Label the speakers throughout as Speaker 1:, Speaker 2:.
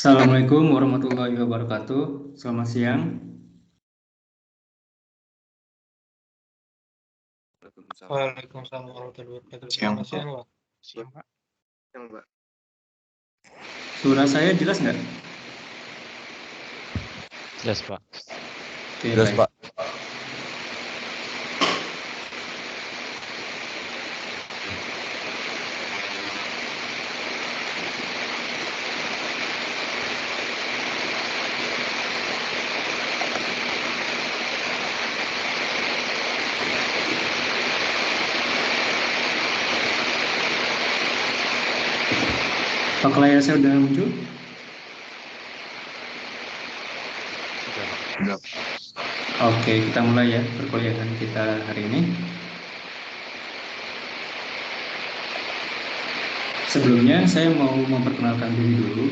Speaker 1: Assalamualaikum warahmatullahi wabarakatuh. Selamat siang.
Speaker 2: Waalaikumsalam warahmatullahi wabarakatuh.
Speaker 3: Siang,
Speaker 2: Selamat siang, Pak.
Speaker 3: Siang, Pak. Siang, Pak.
Speaker 1: Suara saya jelas nggak?
Speaker 4: Jelas, Pak.
Speaker 1: Oke,
Speaker 5: Jelas,
Speaker 1: baik.
Speaker 5: Pak.
Speaker 1: Apakah layar saya sudah muncul?
Speaker 3: Sudah.
Speaker 1: Oke, kita mulai ya perkuliahan kita hari ini. Sebelumnya saya mau memperkenalkan diri dulu.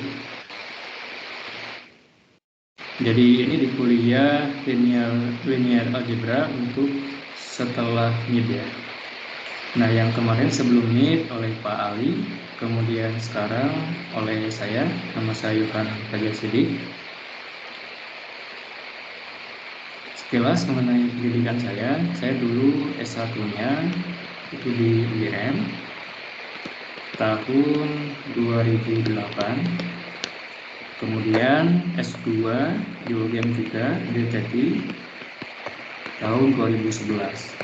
Speaker 1: Jadi ini di kuliah linear algebra untuk setelah MID ya. Nah, yang kemarin sebelum MID oleh Pak Ali, kemudian sekarang oleh saya, nama saya Yohan Raja Sidik. Sekilas mengenai pendidikan saya dulu S1-nya itu di UIN tahun 2008. Kemudian S2 di UGM juga di Jati tahun 2011.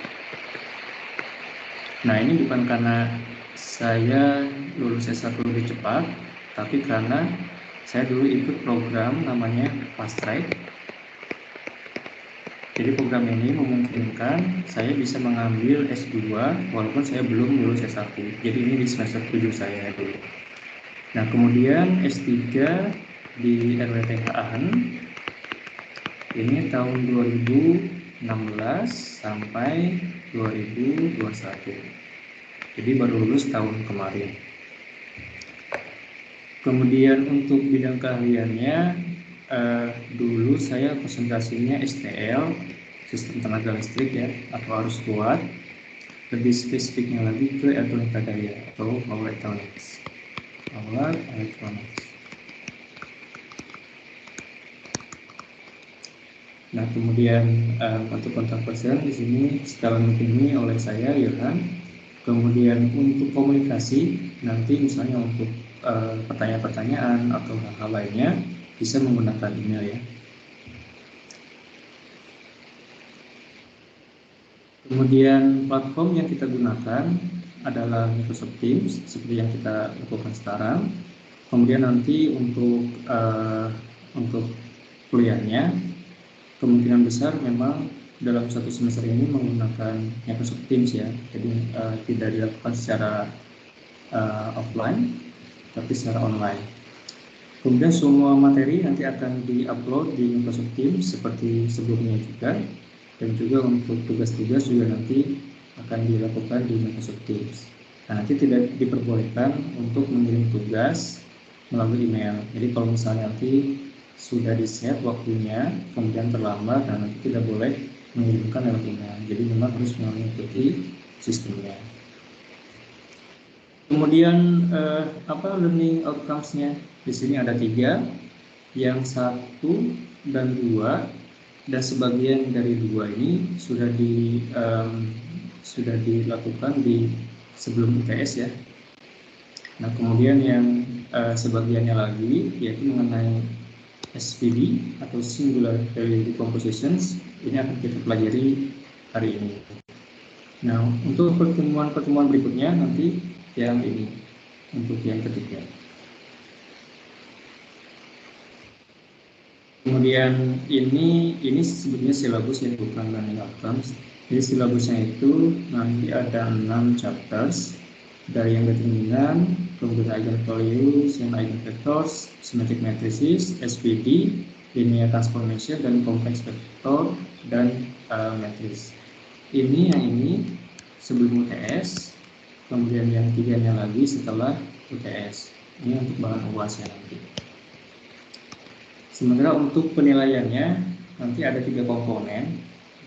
Speaker 1: Nah, ini bukan karena saya lulus S1 lebih cepat, tapi karena saya dulu ikut program namanya Fast Track. Jadi program ini memungkinkan saya bisa mengambil S2 walaupun saya belum lulus S1. Jadi ini di semester 7 saya dulu. Nah, kemudian S3 di RWTH Aachen ini tahun 2016 sampai 2021. Jadi baru lulus tahun kemarin. Kemudian untuk bidang keahliannya dulu saya konsentrasinya STL, sistem tenaga listrik ya, atau arus kuat. Lebih spesifiknya lagi ke elektronika daya atau power electronics. Nah, kemudian untuk kontak person di sini setelah ini oleh saya Yohan. Kemudian untuk komunikasi nanti misalnya untuk pertanyaan-pertanyaan atau hal-hal lainnya bisa menggunakan email ya. Kemudian platform yang kita gunakan adalah Microsoft Teams seperti yang kita lakukan sekarang. Kemudian nanti untuk kuliahnya kemungkinan besar memang dalam satu semester ini menggunakan Microsoft Teams ya. Jadi tidak dilakukan secara offline tapi secara online. Kemudian semua materi nanti akan di-upload di Microsoft Teams seperti sebelumnya juga, dan juga untuk tugas-tugas juga nanti akan dilakukan di Microsoft Teams. Nah, nanti tidak diperbolehkan untuk mengirim tugas melalui email. Jadi kalau misalnya nanti sudah di-set waktunya, kemudian terlambat, dan nanti tidak boleh mengirimkan lewat email. Jadi memang harus mengikuti sistemnya. Kemudian learning outcomes-nya di sini ada 3, yang 1 dan 2, dan sebagian dari 2 ini sudah dilakukan di sebelum UTS ya. Nah, kemudian yang sebagiannya lagi yaitu mengenai SVD atau Singular Value Decompositions, ini akan kita pelajari hari ini. Nah, untuk pertemuan berikutnya nanti yang ini, untuk yang ketiga. Kemudian ini sebetulnya silabus yang bukan learning outcomes. Jadi silabusnya itu nanti ada 6 chapters, dari yang determinan, kemudian eigenvalues, yang eigenvectors, symmetric matrices, SVD, linear transformation, dan complex vector, dan matrix. Ini sebelum UTS, kemudian yang 3-nya lagi setelah UTS. Ini untuk bahan UAS-nya nanti. Sementara untuk penilaiannya nanti ada 3 komponen.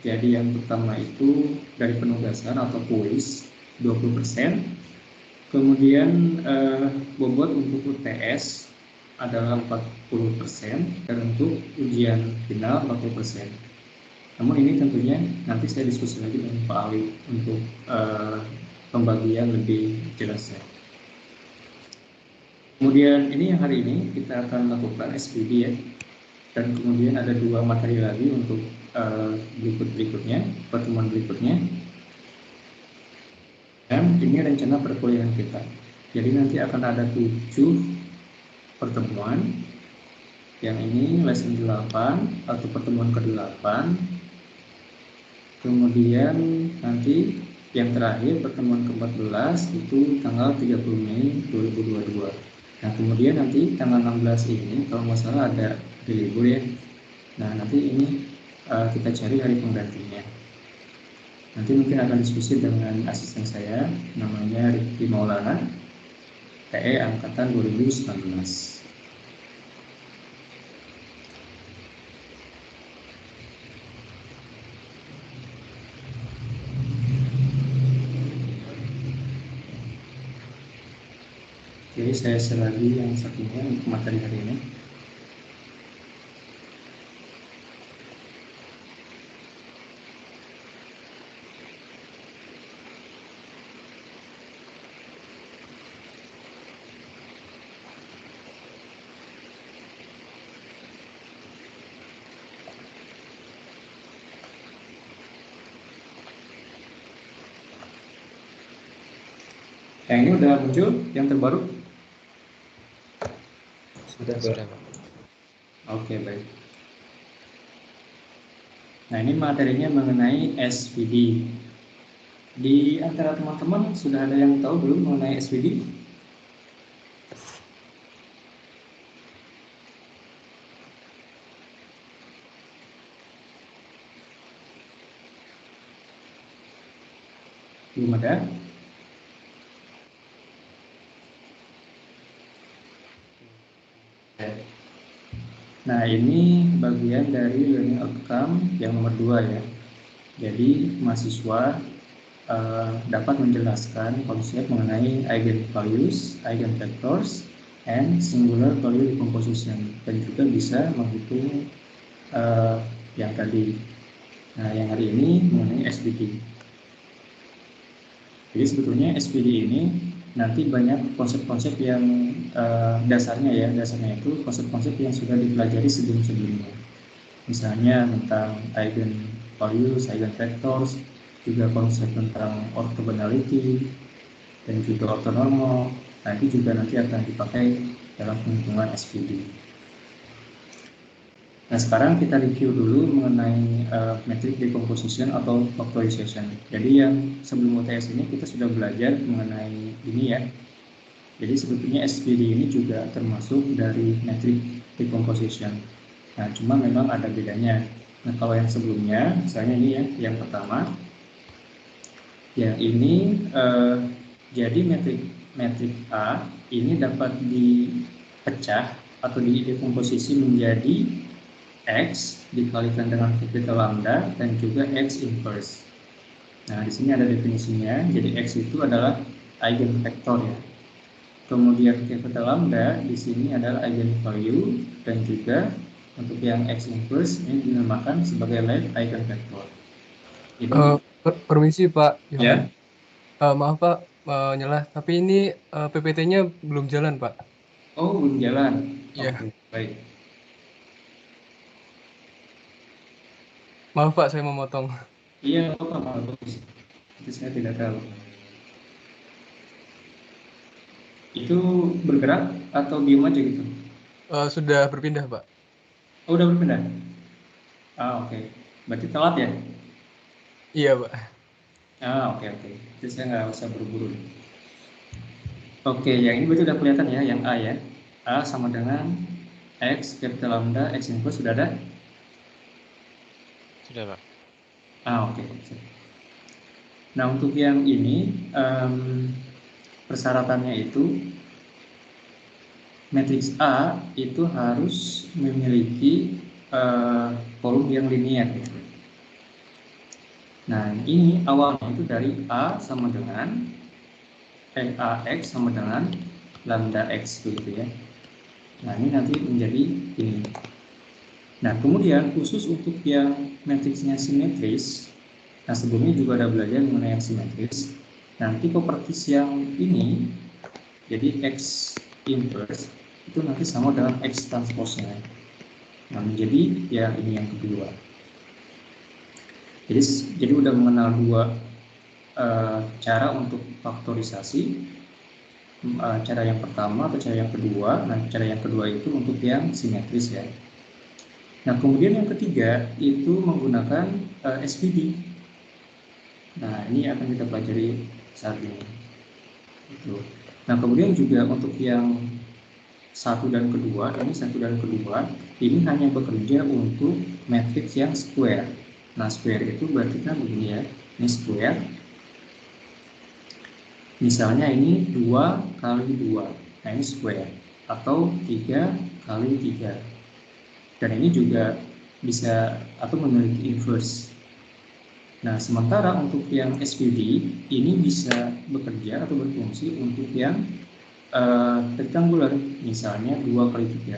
Speaker 1: Jadi yang pertama itu dari penugasan atau kuis 20%. Kemudian bobot untuk UTS adalah 40% dan untuk ujian final 40%. Namun ini tentunya nanti saya diskusi lagi dengan Pak Ali untuk pembagian lebih jelasnya. Kemudian ini yang hari ini kita akan lakukan SPD ya. Dan kemudian ada 2 materi lagi untuk berikutnya, pertemuan berikutnya. Dan ini rencana perkuliahan kita. Jadi nanti akan ada 7 pertemuan. Yang ini lesson 8 atau pertemuan ke-8. Kemudian nanti yang terakhir pertemuan ke-14 itu tanggal 30 Mei 2022. Nah kemudian nanti tanggal 16 ini kalau nggak salah ada libur ya. Nah nanti ini kita cari hari penggantinya. Nanti mungkin akan diskusi dengan asisten saya namanya Rifki Maulana, PE angkatan 2019. Oke, saya share lagi yang satunya untuk materi hari ini. Yang ini udah muncul, yang terbaru?
Speaker 2: Sudah, Pak.
Speaker 1: Oke, baik. Nah, ini materinya mengenai SPD. Di antara teman-teman sudah ada yang tahu belum mengenai SPD? Belum ada? Nah, ini bagian dari learning outcome yang nomor 2 ya. Jadi, mahasiswa dapat menjelaskan konsep mengenai eigenvalues, eigenvectors, and singular value decomposition, dan juga bisa menghitung yang tadi. Nah, yang hari ini mengenai SPD. Jadi sebetulnya SPD ini nanti banyak konsep-konsep yang dasarnya itu konsep-konsep yang sudah dipelajari sebelum-sebelumnya. Misalnya tentang eigenvalues, eigenvectors, juga konsep tentang orthogonality dan juga orthonormal. Nah, itu juga nanti akan dipakai dalam penghitungan SPD. Nah, sekarang kita review dulu mengenai metric decomposition atau factorization. Jadi yang sebelum UTS ini kita sudah belajar mengenai ini ya. Jadi sebetulnya SPD ini juga termasuk dari metric decomposition. Nah, cuma memang ada bedanya. Nah, kalau yang sebelumnya, misalnya ini ya, yang pertama, ya ini jadi metrik A ini dapat dipecah atau didekomposisi menjadi X dikalikan dengan capital lambda dan juga X inverse. Nah, di sini ada definisinya. Jadi X itu adalah eigenvektor ya. Kemudian capital lambda di sini adalah eigenvalue dan juga untuk yang X inverse ini dinamakan sebagai eigenvector.
Speaker 4: Permisi Pak
Speaker 1: Ya.
Speaker 4: Johan. Maaf Pak, nyelah. Tapi ini PPT-nya belum jalan Pak.
Speaker 1: Oh, belum jalan.
Speaker 4: Iya.
Speaker 1: Oke, baik.
Speaker 4: Maaf Pak, saya memotong.
Speaker 1: Iya, apa bagus. Itu saya tidak tahu. Itu bergerak atau diam aja gitu?
Speaker 4: Sudah berpindah Pak.
Speaker 1: Oh, udah berpindah? Oke. Berarti telat ya?
Speaker 4: Iya Pak.
Speaker 1: Oke. Jadi saya nggak usah buru-buru. Oke, yang ini berarti udah kelihatan ya, yang A ya. A sama dengan X capital lambda X inverse sudah ada?
Speaker 2: Sudah, Pak.
Speaker 1: Oke. Nah, untuk yang ini persyaratannya itu matriks A itu harus memiliki kolom yang linear gitu. Nah, ini awalnya itu dari A sama dengan AX sama dengan lambda X gitu ya. Nah, ini nanti menjadi ini. Nah, kemudian khusus untuk yang matriksnya simetris, nah sebelumnya juga ada belajar mengenai yang simetris. Nanti properties yang ini, jadi X inverse, itu nanti sama dengan X transpose-nya. Nah, menjadi ya ini yang kedua. Jadi udah mengenal dua cara untuk faktorisasi. Cara yang pertama atau cara yang kedua. Nah, cara yang kedua itu untuk yang simetris ya. Nah, kemudian yang ketiga itu menggunakan SPD. Nah, ini akan kita pelajari saat ini. Itu. Nah, kemudian juga untuk yang satu dan kedua, ini hanya bekerja untuk matriks yang square. Nah, square itu berarti kan begini ya, ini square. Misalnya ini 2 kali 2, nah ini square, atau 3 kali 3. Dan ini juga bisa atau memiliki inverse. Nah, sementara untuk yang SPD ini bisa bekerja atau berfungsi untuk yang rectangular, misalnya 2 kali 3.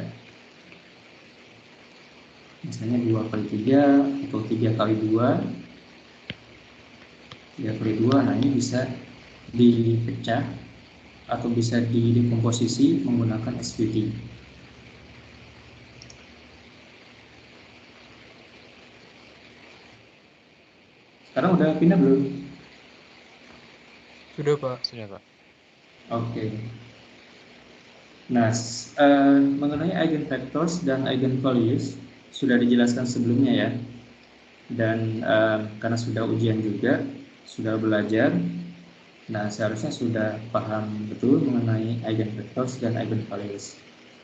Speaker 1: Misalnya 2 kali 3 atau 3 kali 2. 3 kali 2, nah ini bisa dipecah atau bisa didekomposisi menggunakan SPD. Sekarang udah pindah belum?
Speaker 4: Sudah, Pak.
Speaker 2: Sudah, Pak.
Speaker 1: Oke. Nah, mengenai eigenvectors dan eigenvalues sudah dijelaskan sebelumnya ya. Dan karena sudah ujian juga, sudah belajar, nah seharusnya sudah paham betul mengenai eigenvectors dan eigenvalues.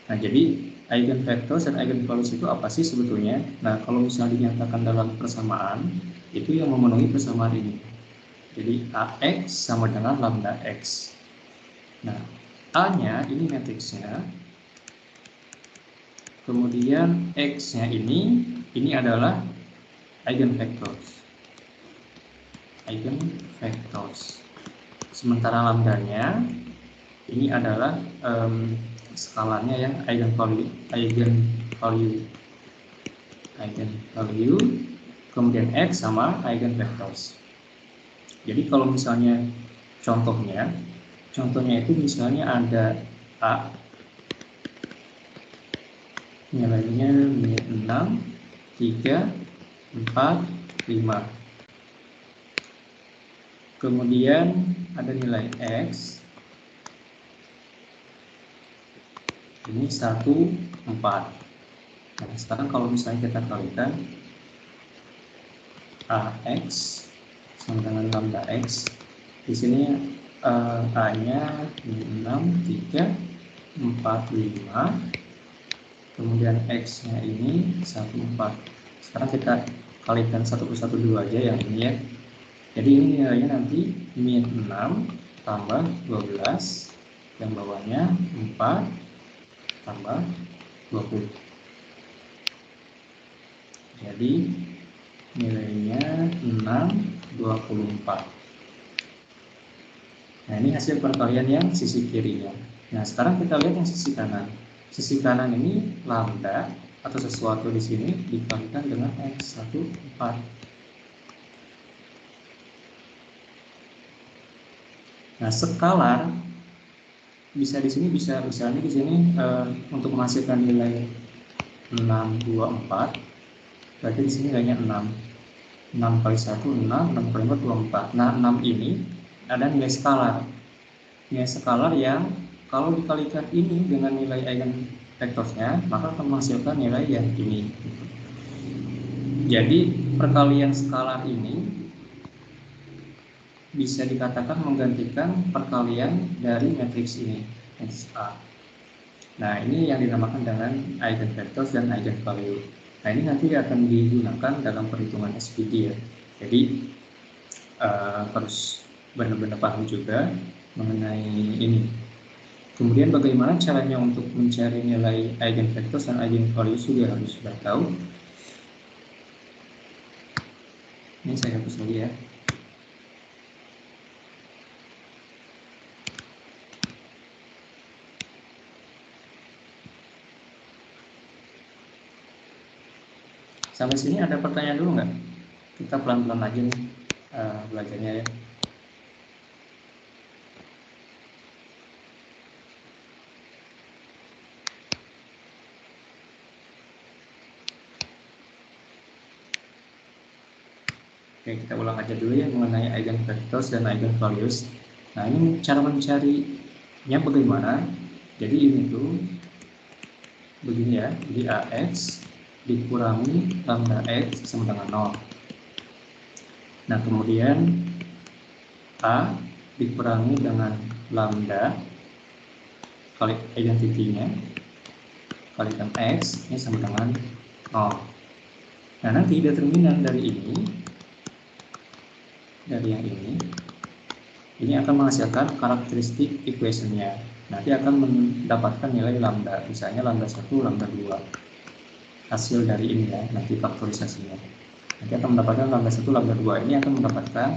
Speaker 1: Nah, jadi eigenvectors dan eigenvalues itu apa sih sebetulnya? Nah, kalau misalnya dinyatakan dalam persamaan, itu yang memenuhi persamaan ini. Jadi AX sama dengan lambda X. Nah, A-nya ini matriksnya, kemudian X-nya ini adalah eigenvectors. Sementara lambdanya ini adalah skalanya yang eigenvalue, kemudian X sama eigenvectors. Jadi kalau misalnya contohnya itu misalnya ada A, nilainya 6, 3, 4, 5. Kemudian ada nilai X, ini 1, 4. Nah, sekarang kalau misalnya kita kalikan AX sama dengan lambda X, di sini A-nya 6, 3, 4, 5. Kemudian X-nya ini 1, 4. Sekarang kita kalikan 1 per 1 dulu aja yang ini ya. Jadi ini nilainya nanti min 6 tambah 12, yang bawahnya 4 tambah 20. Jadi nilainya 6, 24. Nah, ini hasil perkalian yang sisi kirinya. Nah, sekarang kita lihat yang sisi kanan. Sisi kanan ini lambda atau sesuatu di sini dikalikan dengan X 1, 4. Nah, skalar bisa di sini, bisa misalnya di sini untuk menghasilkan nilai 6, 2, 4, berarti di sini nilainya 6. 6 kali 1, 6, 6 kali 4, 24. Nah, 6 ini ada nilai skalar. Nilai skalar yang kalau dikalikan ini dengan nilai eigenvectorsnya, maka akan menghasilkan nilai yang ini. Jadi, perkalian skalar ini bisa dikatakan menggantikan perkalian dari matriks ini, matriks A. Nah, ini yang dinamakan dengan eigenvectors dan eigenvalue. Nah, ini nanti akan digunakan dalam perhitungan SPD ya. Jadi, harus benar-benar paham juga mengenai ini. Kemudian bagaimana caranya untuk mencari nilai eigenvectors dan eigenvalue juga harus sudah tahu. Ini saya hapus lagi ya. Sampai sini ada pertanyaan dulu nggak? Kita pelan-pelan aja nih belajarnya ya. Oke, kita ulang aja dulu ya mengenai eigenvectors dan eigenvalues. Nah, ini cara mencarinya bagaimana? Jadi ini tuh begini ya, jadi AX dikurangi lambda X sama dengan 0. Nah, kemudian A dikurangi dengan lambda kali identitinya kalikan X ini sama dengan 0. Nah, nanti determinan dari ini akan menghasilkan karakteristik equation-nya. Nanti akan mendapatkan nilai lambda, misalnya lambda 1, lambda 2. Hasil dari ini ya, nanti faktorisasinya. Nanti akan mendapatkan lambda 1, lambda 2. Ini akan mendapatkan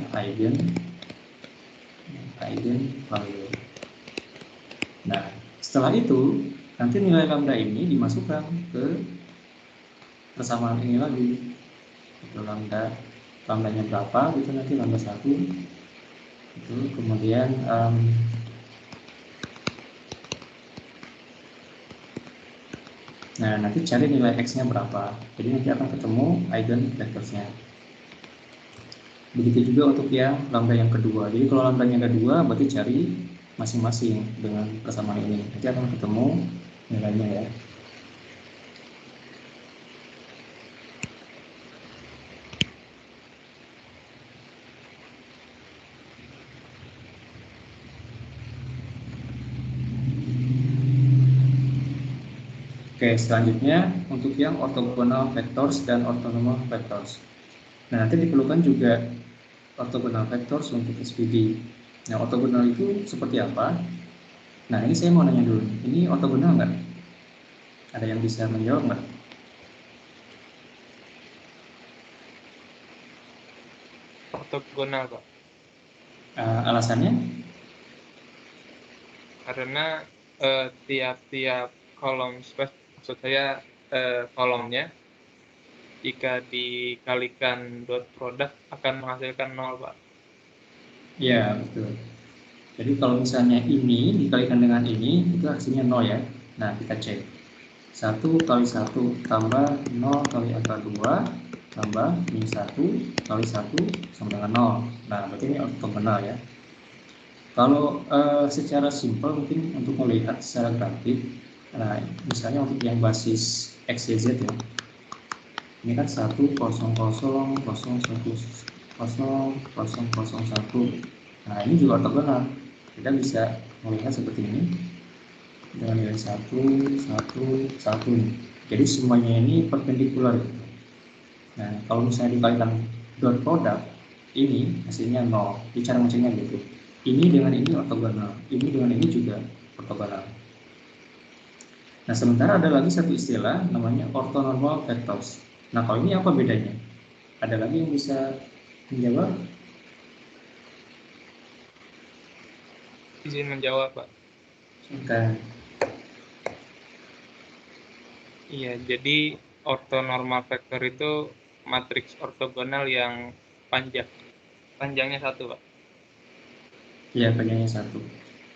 Speaker 1: eigenvalue. Nah, setelah itu, nanti nilai lambda ini dimasukkan ke persamaan ini lagi. Itu lambdanya berapa, gitu nanti lambda 1. Itu kemudian nah, nanti cari nilai X-nya berapa. Jadi nanti akan ketemu eigenvectors-nya. Begitu juga untuk yang lambda yang kedua. Jadi kalau lambdanya kedua, berarti cari masing-masing dengan persamaan ini. Nanti akan ketemu nilainya ya. Oke, selanjutnya untuk yang orthogonal vectors dan orthonormal vectors. Nah, nanti diperlukan juga orthogonal vectors untuk SPD. Nah, orthogonal itu seperti apa? Nah, ini saya mau nanya dulu. Ini orthogonal nggak? Ada yang bisa menjawab nggak?
Speaker 2: Ortogonal, Pak.
Speaker 1: Alasannya?
Speaker 2: Karena tiap-tiap kolom space, maksud saya kolomnya, jika dikalikan dot product akan menghasilkan 0, Pak.
Speaker 1: Iya, betul. Jadi kalau misalnya ini dikalikan dengan ini, itu hasilnya 0 ya. Nah, kita cek. 1 kali 1 tambah 0 kali angka 2 tambah min 1 kali 1 sama dengan 0. Nah, berarti ini ortogonal ya. Kalau secara simpel mungkin untuk melihat secara grafik, nah, misalnya untuk yang basis X, Y, Z ya. Ini kan 1, 0, 0, 0, 1, 0, 0, 1. Nah, ini juga ortogonal. Kita bisa melihat seperti ini dengan nilai 1, 1, 1. Jadi semuanya ini perpendikular. Nah, kalau misalnya dikalikan dot product, ini hasilnya 0. Di cara mencarinya gitu. Ini dengan ini ortogonal, ini dengan ini juga ortogonal. Nah, sementara ada lagi satu istilah namanya orthonormal vectors. Nah, kalau ini apa bedanya? Ada lagi yang bisa menjawab?
Speaker 2: Izin menjawab, Pak.
Speaker 1: Oke.
Speaker 2: Iya, jadi ortonormal vektor itu matriks ortogonal yang panjangnya 1, Pak.
Speaker 1: Ya, panjangnya 1.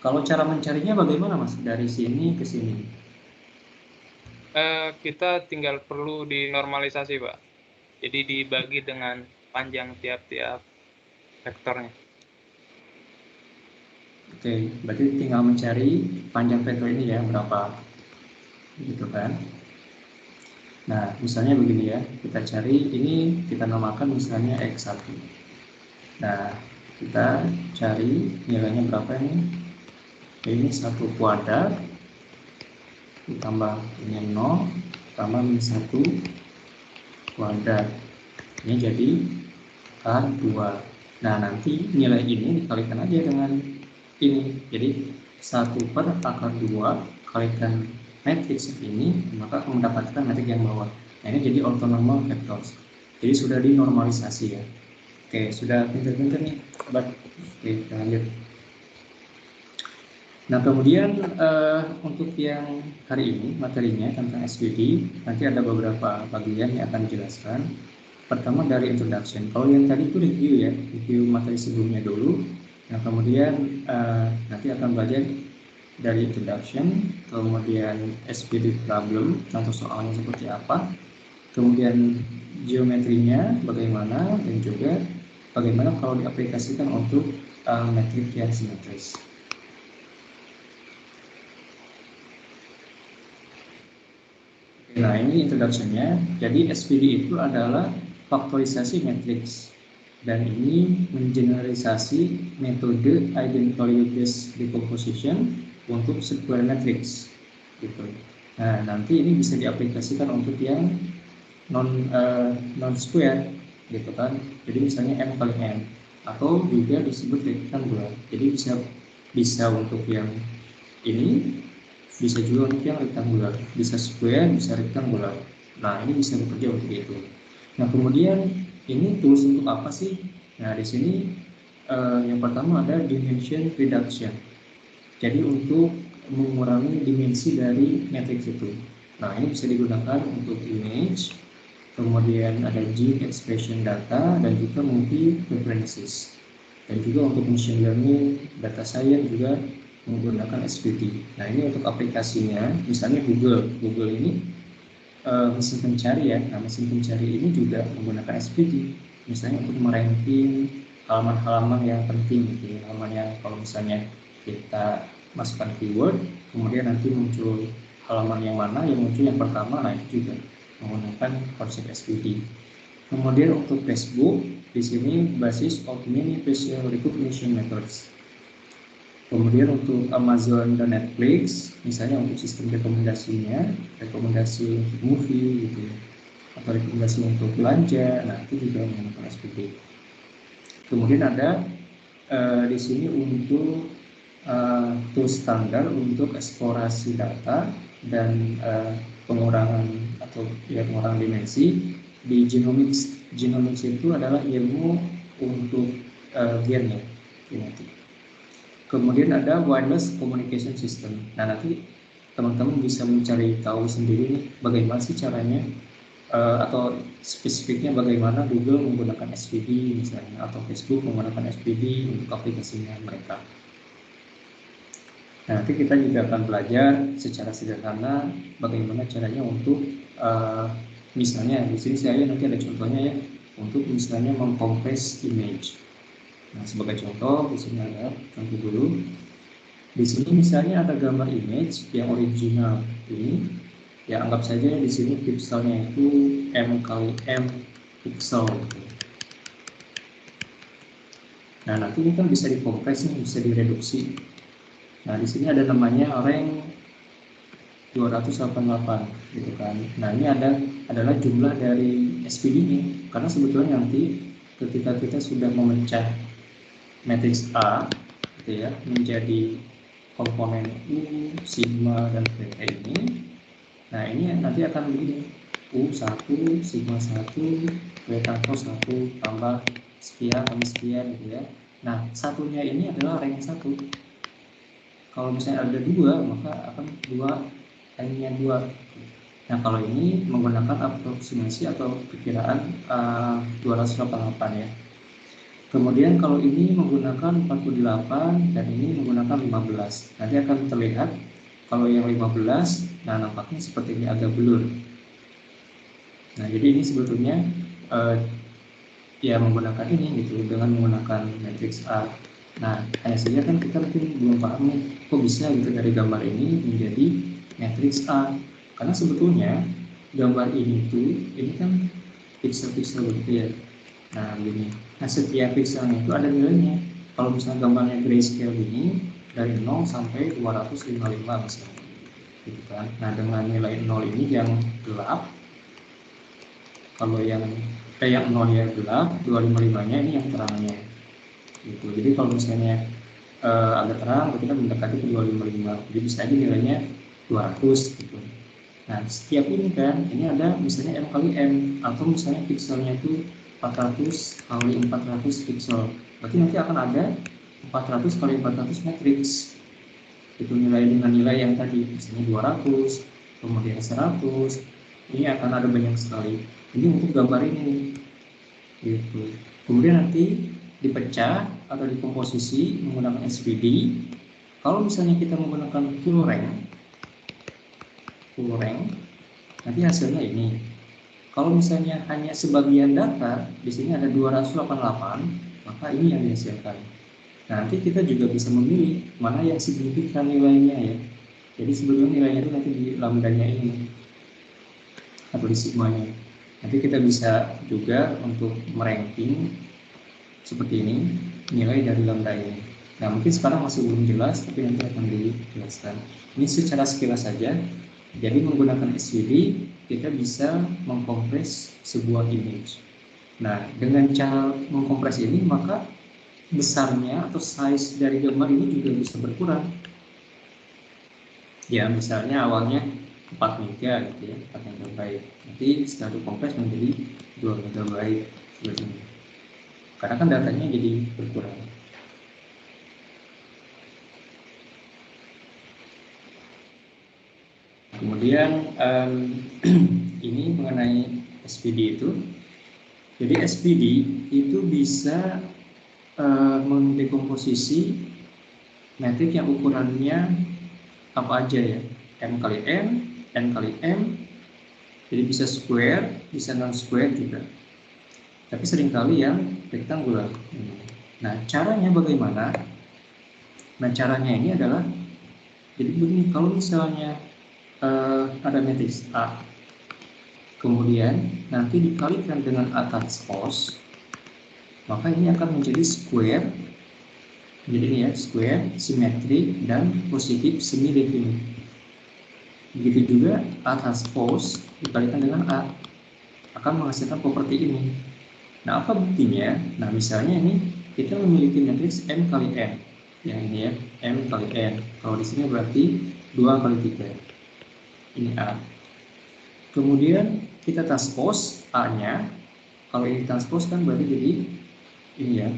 Speaker 1: Kalau cara mencarinya bagaimana, Mas? Dari sini ke sini?
Speaker 2: Kita tinggal perlu dinormalisasi, Pak. Jadi dibagi dengan panjang tiap-tiap vektornya.
Speaker 1: Oke, berarti tinggal mencari panjang vektor ini ya, berapa? Gitu kan? Nah, misalnya begini ya, kita cari ini, kita namakan misalnya X1. Nah, kita cari nilainya berapa ini? Ini 1 kuadrat ditambah ini 0 tambah min 1 kuadrat. Ini jadi akar 2. Nah, nanti nilai ini dikalikan aja dengan ini. Jadi 1 per akar 2 kalikan matriks ini, maka akan mendapatkan matriks yang bawah. Nah, ini jadi orthonormal vectors. Jadi sudah dinormalisasi ya. Oke, sudah pinter-pinter nih. Oke, kita lanjut. Nah, kemudian untuk yang hari ini materinya tentang SPD, nanti ada beberapa bagian yang akan dijelaskan. Pertama dari introduction. Kalau yang tadi itu review ya, review materi sebelumnya dulu. Nah, kemudian nanti akan belajar dari introduction, kemudian SPD problem, contoh soalnya seperti apa, kemudian geometrinya bagaimana, dan juga bagaimana kalau diaplikasikan untuk metrik yang simetris. Nah, ini introduction-nya. Jadi SPD itu adalah faktorisasi matriks, dan ini mengeneralisasi metode identity based decomposition untuk square matrix gitu. Nah, nanti ini bisa diaplikasikan untuk yang non square gitu kan. Jadi misalnya M kali N, atau juga disebut rectangular. Jadi bisa untuk yang ini, bisa juga untuk yang rectangular, bisa square, bisa rectangular. Nah, ini bisa bekerja untuk itu. Nah, kemudian ini tools untuk apa sih? Nah, di sini yang pertama ada dimension reduction. Jadi untuk mengurangi dimensi dari matriks itu. Nah, ini bisa digunakan untuk image, kemudian ada gene expression data, dan juga multi references. Dan juga untuk machine learning, data science juga menggunakan SPD. Nah, ini untuk aplikasinya, misalnya Google ini mesin pencari ya. Nah, mesin pencari ini juga menggunakan SPD, misalnya untuk meranking halaman-halaman yang penting gitu ya, halaman yang kalau misalnya kita masukkan keyword, kemudian nanti muncul halaman yang mana yang muncul yang pertama. Nah, itu juga menggunakan konsep SPD. Kemudian untuk Facebook, di sini basis of many facial recognition methods. Kemudian untuk Amazon dan Netflix, misalnya untuk sistem rekomendasinya, rekomendasi untuk movie gitu ya, atau rekomendasi untuk belanja, nah itu juga menggunakan SPD. Kemudian ada di sini untuk tools standar untuk eksplorasi data dan pengurangan atau ya pengurangan dimensi di genomics. Genomics itu adalah ilmu untuk gen ya, genetik. Kemudian ada wireless communication system. Nah, nanti teman-teman bisa mencari tahu sendiri nih bagaimana sih caranya atau spesifiknya bagaimana Google menggunakan SPD misalnya, atau Facebook menggunakan SPD untuk aplikasinya mereka. Nah, nanti kita juga akan belajar secara sederhana bagaimana caranya untuk misalnya di sini saya nanti ada contohnya ya, untuk misalnya mengkompres image. Nah, sebagai contoh di sini ada contoh dulu. Di sini misalnya ada gambar image yang original ini, ya anggap saja di sini pixelnya itu M kali M pixel. Nah, nanti ini kan bisa dikompres nih, bisa direduksi. Nah, di sini ada namanya rank 288 gitu kan. Nah, ini adalah jumlah dari SPD-nya, karena sebetulnya nanti ketika kita sudah memecah matriks A gitu ya menjadi komponen U, sigma, dan beta ini. Nah, ini nanti akan begini, U1, sigma 1, beta 1 tambah sekian tambah sekian gitu ya. Nah, satunya ini adalah rank 1. Kalau misalnya ada 2, maka akan 2 ranknya 2. Nah, kalau ini menggunakan aproksimasi atau perkiraan 288 ya. Kemudian kalau ini menggunakan 48 dan ini menggunakan 15. Nanti akan terlihat kalau yang 15, nah nampaknya seperti ini agak blur. Nah, jadi ini sebetulnya ya menggunakan ini gitu, dengan menggunakan matriks A. Nah, hanya saja kan kita mungkin belum paham nih, kok bisa gitu dari gambar ini menjadi matriks A. Karena sebetulnya gambar ini kan pixel-pixel gitu ya. Nah, begini. Nah, setiap pixelnya itu ada nilainya. Kalau misalnya gambarnya grayscale gini, dari 0 sampai 255 misalnya. Gitu kan. Nah, dengan nilai 0 ini yang gelap. Kalau yang 0 ya gelap, 255-nya ini yang terangnya. Gitu. Jadi kalau misalnya agak terang, kita mendekati ke 255. Jadi bisa aja nilainya 200 gitu. Nah, setiap ini kan, ini ada misalnya M kali M, atau misalnya pixelnya itu 400 kali 400 pixel. Berarti nanti akan ada 400 kali 400 matriks. itu nilai dengan nilai yang tadi, misalnya 200, kemudian 100, ini akan ada banyak sekali. Ini untuk gambar ini, gitu. Kemudian nanti dipecah atau dikomposisi menggunakan SVD. Kalau misalnya kita menggunakan full rank, nanti hasilnya ini. Kalau misalnya hanya sebagian data, di sini ada 288, maka ini yang dihasilkan. Nah, nanti kita juga bisa memilih mana yang signifikan nilainya ya. Jadi sebelum nilainya itu nanti di lambdanya ini atau di sigmanya. Nanti kita bisa juga untuk meranking seperti ini nilai dari lambda ini. Nah, mungkin sekarang masih belum jelas, tapi nanti akan dijelaskan. Ini secara sekilas saja. Jadi menggunakan SVD kita bisa mengkompres sebuah image. Nah, dengan cara mengkompres ini maka besarnya atau size dari gambar ini juga bisa berkurang. Ya, misalnya awalnya 4 mega gitu ya, 4 MB. Nanti setelah dikompres menjadi 2 MB seperti ini. Karena kan datanya jadi berkurang. Kemudian ini mengenai SPD itu. Jadi SPD itu bisa mendekomposisi metrik yang ukurannya apa aja ya, M kali N kali M, jadi bisa square, bisa non square juga. Tapi seringkali yang rectangular. Nah, caranya bagaimana? Nah, caranya ini adalah, jadi begini, kalau misalnya ada matriks A, kemudian nanti dikalikan dengan A transpose, maka ini akan menjadi square. Jadi ini ya, square, simetrik, dan positif semi-definite. Begitu juga A transpose dikalikan dengan A akan menghasilkan properti ini. Nah, apa buktinya? Nah, misalnya ini kita memiliki matriks M kali N. Yang ini ya, M kali N. Kalau di sini berarti 2 kali 3. Ini A. Kemudian kita transpose A-nya. Kalau ini transpose kan berarti jadi ini ya,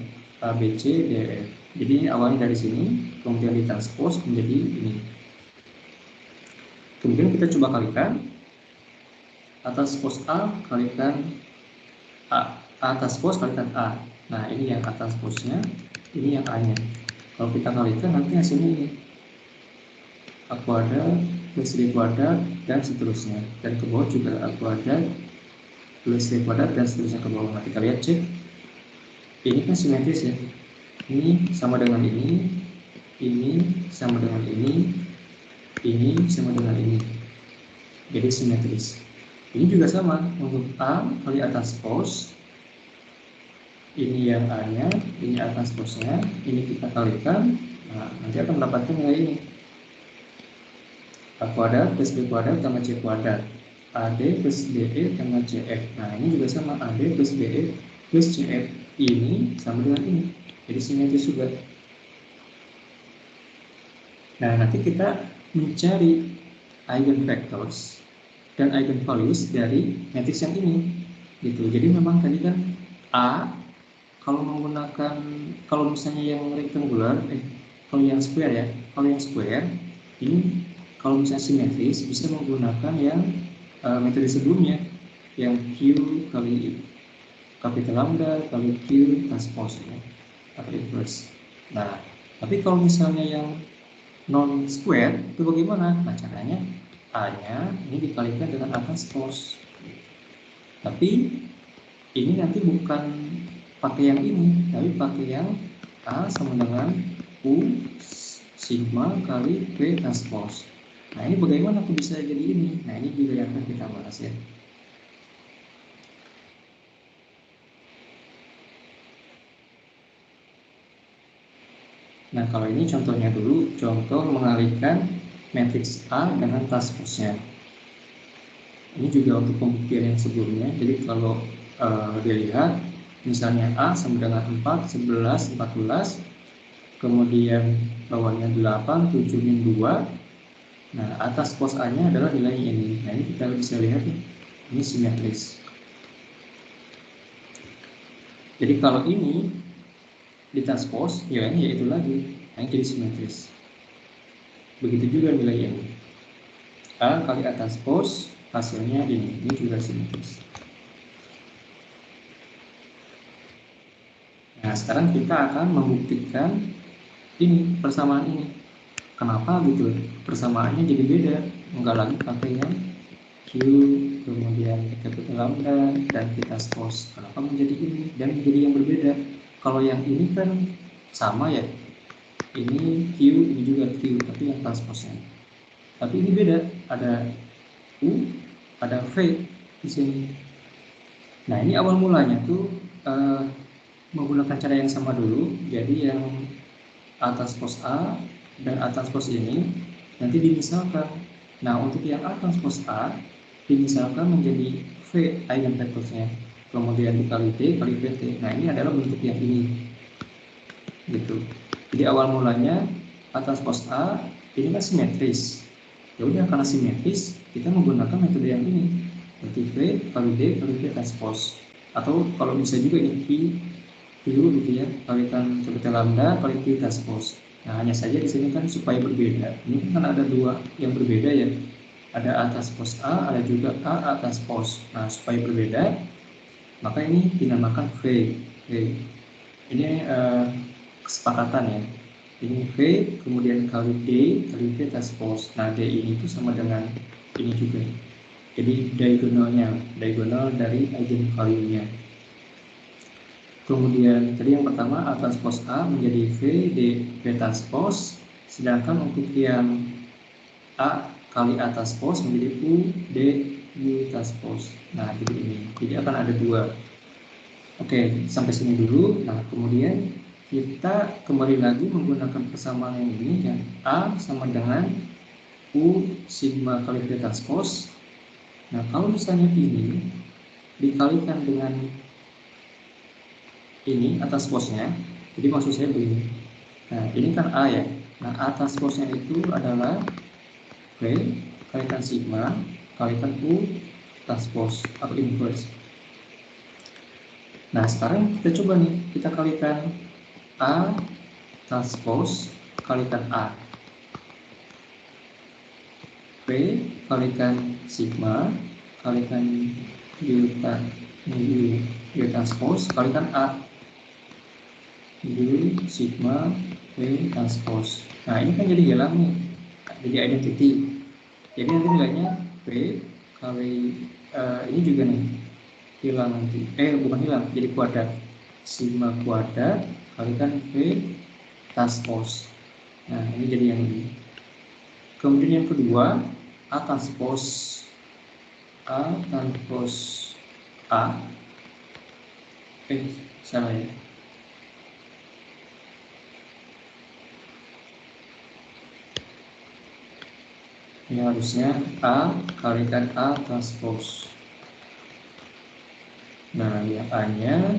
Speaker 1: A, B, C, D, E, F. Jadi ini awalnya dari sini, kemudian ditranspose menjadi ini. Kemudian kita coba kalikan. Atas pos A kalikan A. Atas pos kalikan A. Nah, ini yang atas posnya, ini yang A-nya. Kalau kita kalikan nanti hasilnya ini. A kuadrat plus B kuadrat dan seterusnya. Dan ke bawah juga A kuadrat plus B kuadrat dan seterusnya ke bawah. Nah, kita lihat cek. Ini kan simetris ya. Ini sama dengan ini sama dengan ini sama dengan ini. Jadi simetris. Ini juga sama untuk A kali atas pos. Ini yang A-nya, ini atas posnya, ini kita kalikan. Nah, nanti akan mendapatkan nilai ini. A kuadrat plus B kuadrat tambah C kuadrat. AD plus DE tambah CF. Nah, ini juga sama, AD plus DE plus CF. Ini sama dengan ini. Jadi simetris juga. Nah, nanti kita mencari eigenvectors dan eigenvalues dari matriks yang ini. Gitu. Jadi memang tadi kan A kalau menggunakan, kalau misalnya yang rectangular, kalau yang square ya, kalau yang square ini kalau misalnya simetris bisa menggunakan yang metode sebelumnya, yang Q kali capital lambda kali Q transpose ya, atau inverse. Nah, tapi kalau misalnya yang non square itu bagaimana? Nah, caranya A-nya ini dikalikan dengan A transpose. Tapi ini nanti bukan pakai yang ini, tapi pakai yang A sama dengan U sigma kali P transpose. Nah, ini bagaimana aku bisa jadi ini? Nah, ini juga yang akan kita bahas ya. Nah, kalau ini contohnya dulu, contoh mengalihkan matriks A dengan transpose-nya. Ini juga untuk pembuktian yang sebelumnya. Jadi kalau dilihat, misalnya A sama dengan 4, 11, 14, kemudian bawahnya 8, 7, min 2. Nah, atas pos A-nya adalah nilainya ini. Nah, ini kita bisa lihat nih, ini simetris. Jadi kalau ini ditranspose, nilainya yaitu lagi, nah ini jadi simetris. Begitu juga nilai ini. A kali atas pos, hasilnya ini juga simetris. Nah, sekarang kita akan membuktikan ini, persamaan ini. Kenapa gitu? Persamaannya jadi beda. Enggak lagi pakai yang Q, kemudian capital lambda, dan kita pos. Kenapa menjadi ini dan menjadi yang berbeda? Kalau yang ini kan sama ya. Ini Q, ini juga Q, tapi yang transposnya. Tapi ini beda, ada U, ada V di sini. Nah, ini awal mulanya tuh menggunakan cara yang sama dulu. Jadi yang atas pos A dan atas pos ini nanti dimisalkan. Nah, untuk yang atas pos A dimisalkan menjadi V eigenvektornya, kemudian dikali T kali PT. Nah, ini adalah bentuk yang ini, gitu. Jadi awal mulanya atas pos A ini kan simetris. Ya udah, karena simetris kita menggunakan metode yang ini, berarti V kali D kali V transpos. Atau kalau bisa juga ini Q gitu ya, kalikan capital lambda kali Q transpos. Nah, hanya saja di sini kan supaya berbeda. Ini kan ada dua yang berbeda ya. Ada atas pos A, ada juga A atas pos. Nah, supaya berbeda, maka ini dinamakan V. Ini kesepakatan ya. Ini V, kemudian kali D, kali V transpos. Nah, D ini itu sama dengan ini juga. Jadi diagonal dari eigenvalue-nya. Kemudian tadi yang pertama atas pos A menjadi V, D, V transpos. Sedangkan untuk yang A kali atas pos menjadi U, D, U transpos. Nah, jadi ini. Jadi akan ada dua. Oke, sampai sini dulu. Nah, kemudian kita kembali lagi menggunakan persamaan yang ini, yang A sama dengan U sigma kali V transpos. Nah, kalau misalnya ini dikalikan dengan ini atas posnya, jadi maksud saya begini. Nah, ini kan A ya. Nah, atas posnya itu adalah V kalikan sigma kalikan U transpos atau inverse. Nah, sekarang kita coba nih, kita kalikan A transpos kalikan A. V kalikan sigma kalikan U transpos kalikan A. U sigma V transpos. Nah, ini kan jadi hilang nih, jadi identity. Jadi nanti nilainya V kali ini juga nih hilang nanti. Bukan hilang, jadi kuadrat. Sigma kuadrat kalikan V transpos. Nah, ini jadi yang ini. Kemudian yang kedua, A transpos A. Salah ya. Ini harusnya A kalikan A transpos. Nah, yang A-nya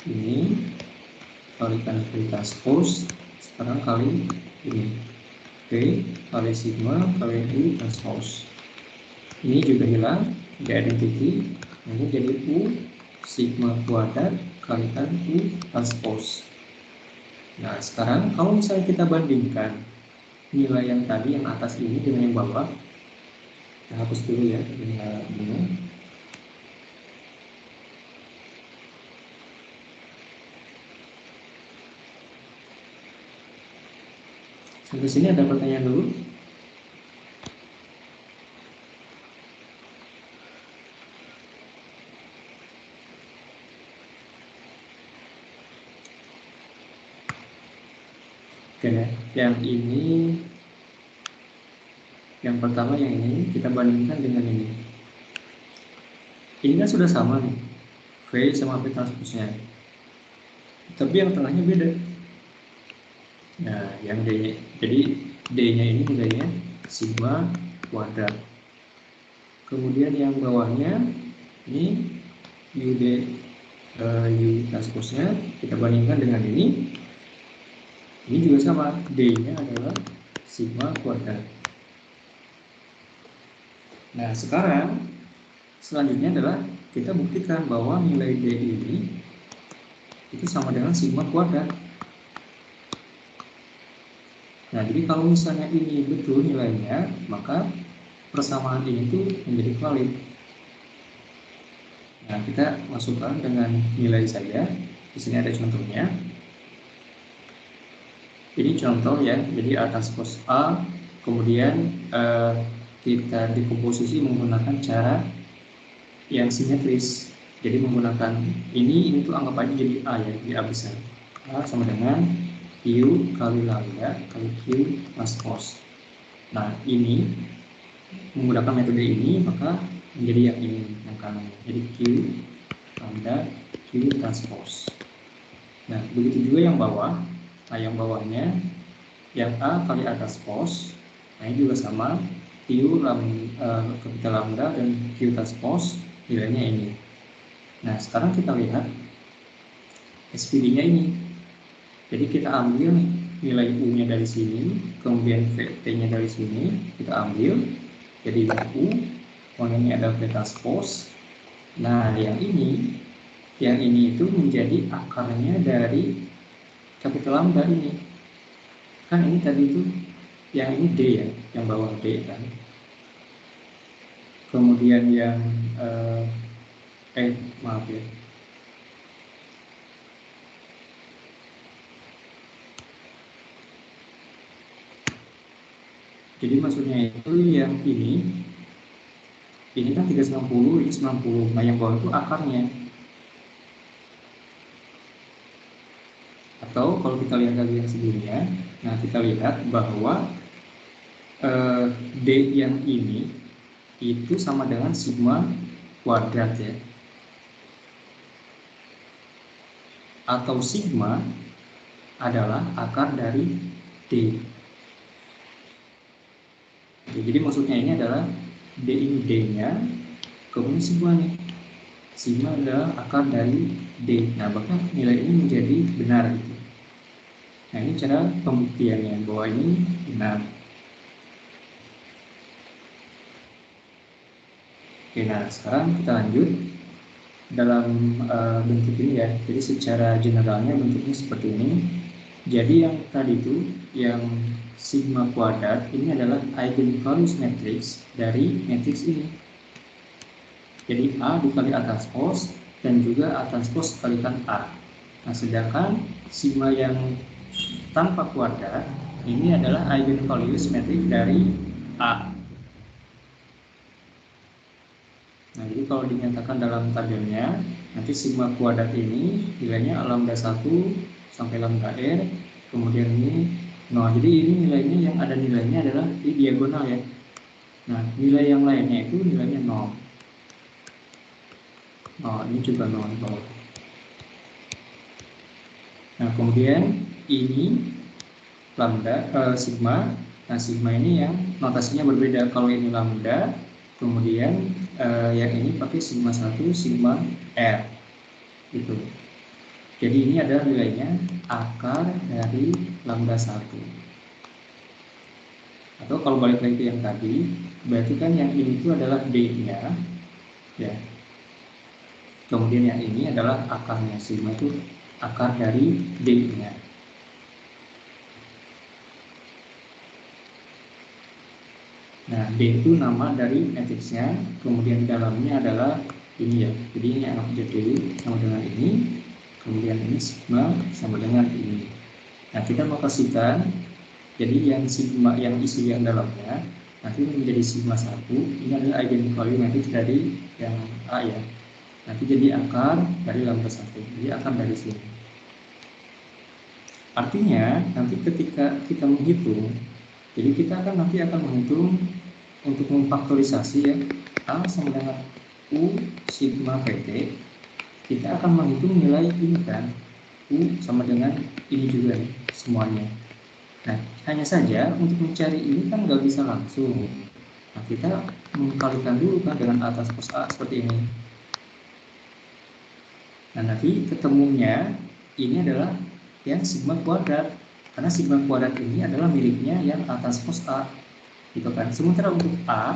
Speaker 1: ini kalikan V transpos, sekarang kali ini V kali sigma kali U transpos. Ini juga hilang, jadi identity. Ini jadi U sigma kuadrat kalikan U transpos. Nah, sekarang kalau misalnya kita bandingkan nilai yang tadi yang atas ini dengan yang bawah, kita hapus dulu ya ini. Sampai sini ada pertanyaan dulu? Oke, yang ini, yang pertama yang ini kita bandingkan dengan ini. Ini kan sudah sama nih, V sama V transposnya. Tapi yang tengahnya beda. Nah, yang D-nya, jadi D-nya ini nilainya sigma kuadrat. Kemudian yang bawahnya ini UD U transposnya kita bandingkan dengan ini. Ini juga sama, D-nya adalah sigma kuadrat. Nah, sekarang selanjutnya adalah kita buktikan bahwa nilai D ini itu sama dengan sigma kuadrat. Nah, jadi kalau misalnya ini betul nilainya, maka persamaan ini tuh menjadi valid. Nah, kita masukkan dengan nilai saja. Di sini ada contohnya. Ini contoh ya, jadi atas pos A, kemudian kita dekomposisi menggunakan cara yang simetris. Jadi menggunakan ini tuh anggap aja jadi A ya, jadi A besar. A sama dengan Q kali lambda kali Q transpose. Nah, ini menggunakan metode ini maka menjadi yang ini yang kanan. Jadi Q lambda Q transpose. Nah, begitu juga yang bawah. Nah, yang bawahnya yang A kali A transpose. Nah, ini juga sama Q kapital lambda dan Q transpose nilainya ini. Nah, sekarang kita lihat SPD-nya ini. Jadi kita ambil nilai U-nya dari sini, kemudian VT-nya dari sini, kita ambil. Jadi U, ini adalah V transpose. Nah, yang ini itu menjadi akarnya dari kapital lambda ini. Kan ini tadi itu, yang ini D ya, yang bawah D kan. Kemudian yang maaf ya. Jadi maksudnya itu yang ini kan 390, ini 90. Nah, yang bawah itu akarnya. Atau kalau kita lihat lagi yang sebelumnya, nah kita lihat bahwa D yang ini itu sama dengan sigma kuadrat ya. Atau sigma adalah akar dari D. Jadi maksudnya ini adalah D ini D-nya, kemudian sigma nih. Sigma adalah akar dari D. Nah, bahkan nilai ini menjadi benar gitu. Nah, ini cara pembuktiannya bahwa ini benar. Oke, nah sekarang kita lanjut dalam bentuk ini ya. Jadi secara generalnya bentuknya seperti ini. Jadi yang tadi itu yang sigma kuadrat ini adalah eigenvalues matrix dari matrix ini. Jadi A dikali A transpose dan juga A transpose kalikan A. Nah, sedangkan sigma yang tanpa kuadrat ini adalah eigenvalues matrix dari A. Nah, jadi kalau dinyatakan dalam tabelnya, nanti sigma kuadrat ini nilainya lambda 1 sampai lambda R, kemudian ini 0. Jadi ini nilainya yang ada nilainya adalah di diagonal ya. Nah, nilai yang lainnya itu nilainya 0. Oh, ini juga 0 bawah. Nah, kemudian ini lambda sigma. Nah, sigma ini yang notasinya berbeda. Kalau ini lambda, kemudian yang ini pakai sigma 1, sigma R gitu. Jadi ini adalah nilainya akar dari lambda 1. Atau kalau balik lagi ke yang tadi, berarti kan yang ini itu adalah D-nya ya. Kemudian yang ini adalah akarnya, sigma itu akar dari D-nya. Nah, D itu nama dari matriksnya, kemudian dalamnya adalah ini ya. Jadi ini anggap aja dulu sama dengan ini, kemudian ini sigma sama dengan ini. Nah, kita mau kasihkan, jadi yang sigma yang isi yang dalamnya nanti menjadi sigma 1, ini adalah eigenvalue matriks dari yang A ya. Nanti jadi akar dari lambda 1, jadi akar dari sini. Artinya nanti ketika kita menghitung, jadi kita nanti akan menghitung untuk memfaktorisasi ya, A sama dengan U sigma PT, kita akan menghitung nilai ini kan, U sama dengan ini juga nih, semuanya. Nah, hanya saja untuk mencari ini kan nggak bisa langsung. Nah, kita mengkalikan dulu kan dengan atas pos A seperti ini. Nah, nanti ketemunya ini adalah yang sigma kuadrat, karena sigma kuadrat ini adalah miliknya yang atas pos A gitu kan. Sementara untuk A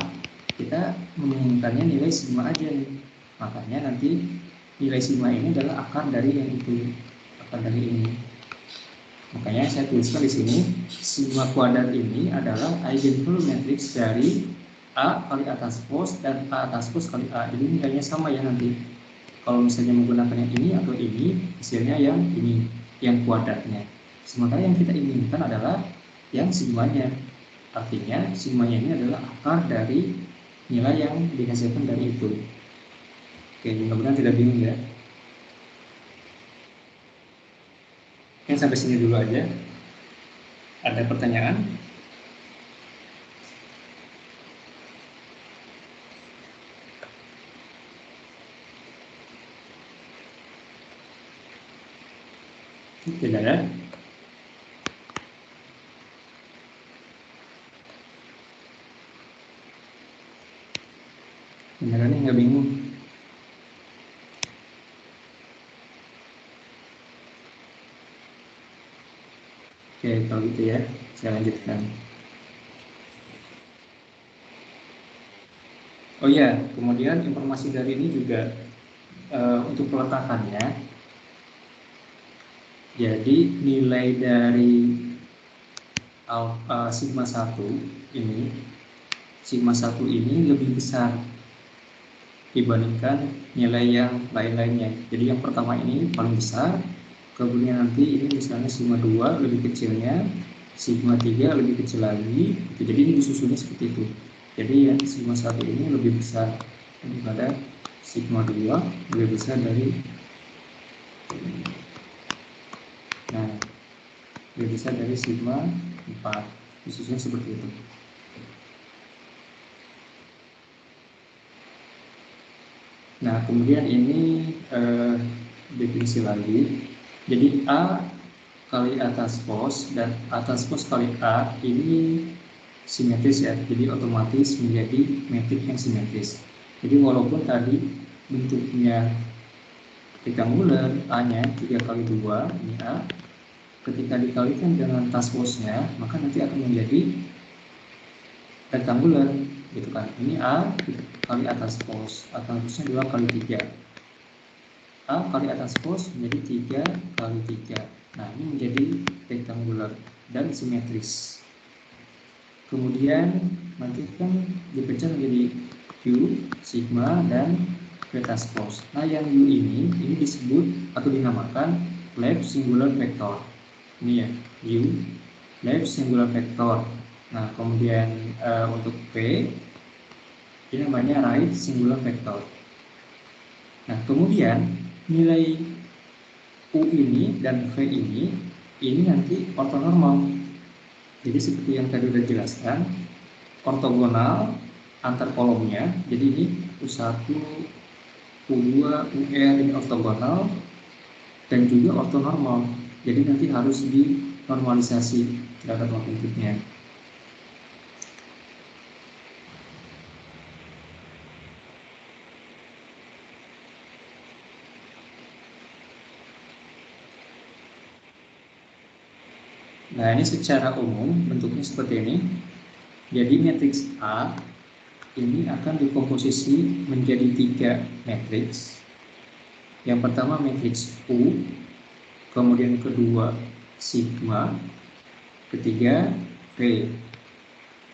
Speaker 1: kita menginginkannya nilai sigma aja nih, makanya nanti nilai sigma ini adalah akar dari yang itu, akar dari ini. Makanya saya tuliskan di sini sigma kuadrat ini adalah eigenvalue matrix dari A kali atas pos dan A atas pos kali A. Jadi nilainya sama ya nanti. Kalau misalnya menggunakan yang ini atau ini, hasilnya yang ini, yang kuadratnya. Sementara yang kita inginkan adalah yang sigmanya. Artinya sigmanya ini adalah akar dari nilai yang dihasilkan dari itu. Oke, mudah-mudahan tidak bingung ya. Oke, sampai sini dulu aja. Ada pertanyaan? Tidak ada? Beneran nih nggak bingung? Oke, kalau gitu ya, saya lanjutkan. Oh ya, kemudian informasi dari ini juga untuk peletakannya. Jadi nilai dari sigma 1 ini, sigma 1 ini lebih besar dibandingkan nilai yang lain-lainnya. Jadi yang pertama ini paling besar, kemudian nanti ini misalnya sigma 2 lebih kecilnya, sigma 3 lebih kecil lagi. Jadi ini disusunnya seperti itu. Jadi yang sigma 1 ini lebih besar daripada sigma 2, lebih besar dari lebih besar dari sigma 4, khususnya seperti itu. Nah, kemudian ini definisi lagi. Jadi A kali atas pos dan atas pos kali A ini simetris ya, jadi otomatis menjadi metrik yang simetris. Jadi walaupun tadi bentuknya rektangular, A-nya 3 kali 2, ini A, ketika dikalikan dengan tas posnya, maka nanti akan menjadi rektangular, gitu kan. Ini A kali atas pos, atas posnya 2 kali 3. A kali atas pos menjadi 3 kali 3. Nah, ini menjadi rektangular dan simetris. Kemudian nanti kan dipecah menjadi U, sigma, dan atas pos. Nah, yang U ini disebut atau dinamakan left singular vector. Ini ya, U left singular vector. Nah, kemudian untuk P ini namanya right singular vector. Nah, kemudian nilai U ini dan V ini nanti ortonormal. Jadi seperti yang tadi sudah jelaskan, ortogonal antar kolomnya. Jadi ini U1, U2, UR ini ortogonal dan juga ortonormal. Jadi nanti harus dinormalisasi terhadap magnitudnya. Nah, ini secara umum bentuknya seperti ini. Jadi matriks A ini akan dikomposisi menjadi 3 matriks. Yang pertama matriks U, kemudian kedua sigma, ketiga V.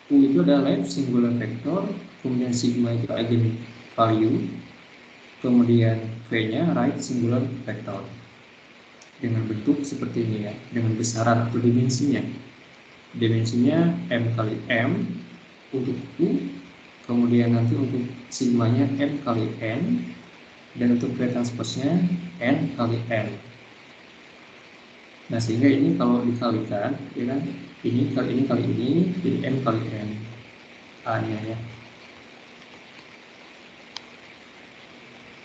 Speaker 1: U itu adalah left singular vector, kemudian sigma itu eigenvalue, kemudian V-nya right singular vector. Dengan bentuk seperti ini ya, dengan besaran atau dimensinya. Dimensinya M kali M untuk U, kemudian nanti untuk sigmanya M kali N, dan untuk transpose-nya N kali N. Nah, sehingga ini kalau dikalikan, ya kan, ini kali ini, jadi M kali N A-nya ya.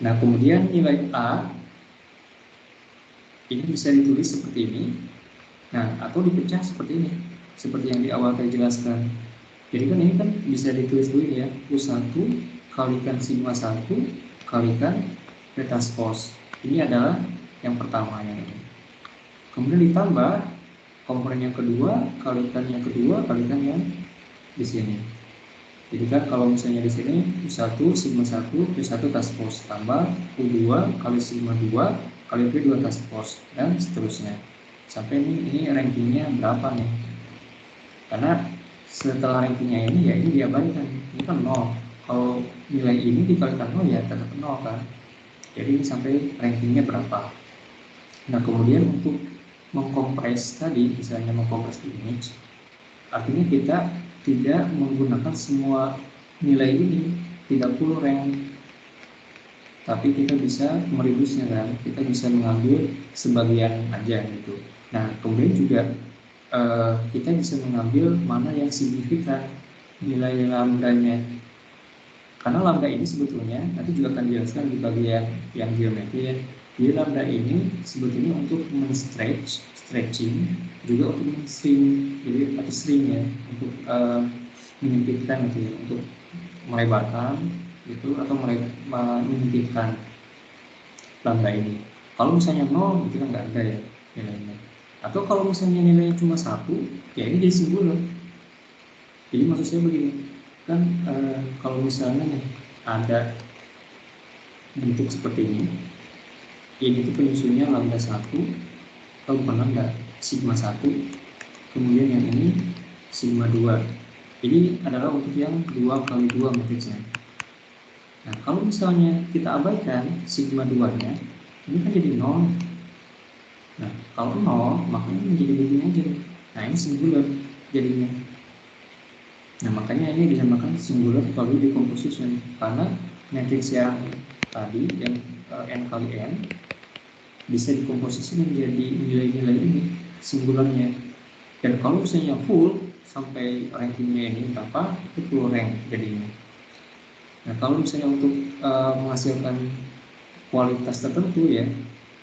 Speaker 1: Nah, kemudian nilai A ini bisa ditulis seperti ini. Nah, atau dipecah seperti ini, seperti yang di awal saya jelaskan. Jadi kan ini kan bisa ditulis dulu ya, U1 kalikan sigma 1 kalikan transpose. Ini adalah yang pertama yang ini. Kemudian ditambah komponen yang kedua kalikan yang kedua kalikan yang di sini. Jadi kan kalau misalnya di sini U1 sigma 1 U1 transpose tambah U2 kali sigma 2 kali V2 transpose dan seterusnya. sampai ini rankingnya berapa nih, karena setelah rankingnya ini ya ini diabaikan, ini kan 0. Kalau nilai ini dikalikan 0 ya tetap 0 kan, jadi ini sampai rankingnya berapa. Nah kemudian untuk mengkompres tadi, misalnya mengkompres image, artinya kita tidak menggunakan semua nilai ini, tidak full rank, tapi kita bisa mereduce-nya kan, kita bisa mengambil sebagian aja gitu. Nah kemudian juga kita bisa mengambil mana yang signifikan nilai lambdanya, karena lambda ini sebetulnya nanti juga akan dijelaskan di bagian yang geometri ya. Jadi lambda ini sebetulnya untuk stretching, juga untuk men-shrink, jadi atau shrink ya, untuk menyempitkan gitu ya, untuk melebarkan gitu atau menyempitkan lambda ini. Kalau misalnya 0 itu kan nggak ada ya nilainya. Atau kalau misalnya nilainya cuma 1, ya ini jadi singular. Jadi maksud saya begini, kan kalau misalnya nih ada bentuk seperti ini tuh penyusunnya lambda 1, atau bukan lambda, sigma 1, kemudian yang ini sigma 2. Ini adalah untuk yang 2x2 matriksnya. Nah kalau misalnya kita abaikan sigma 2-nya, ini kan jadi 0. Nah, kalau 0, makanya menjadi begini aja. Nah, ini singular jadinya. Nah, makanya ini dinamakan singular value decomposition, karena matriks yang tadi, yang n kali n, bisa dikomposisi menjadi nilai-nilai ini, singularnya. Dan kalau misalnya full, sampai rankingnya ini berapa, itu full rank jadinya. Nah, kalau misalnya untuk menghasilkan kualitas tertentu ya,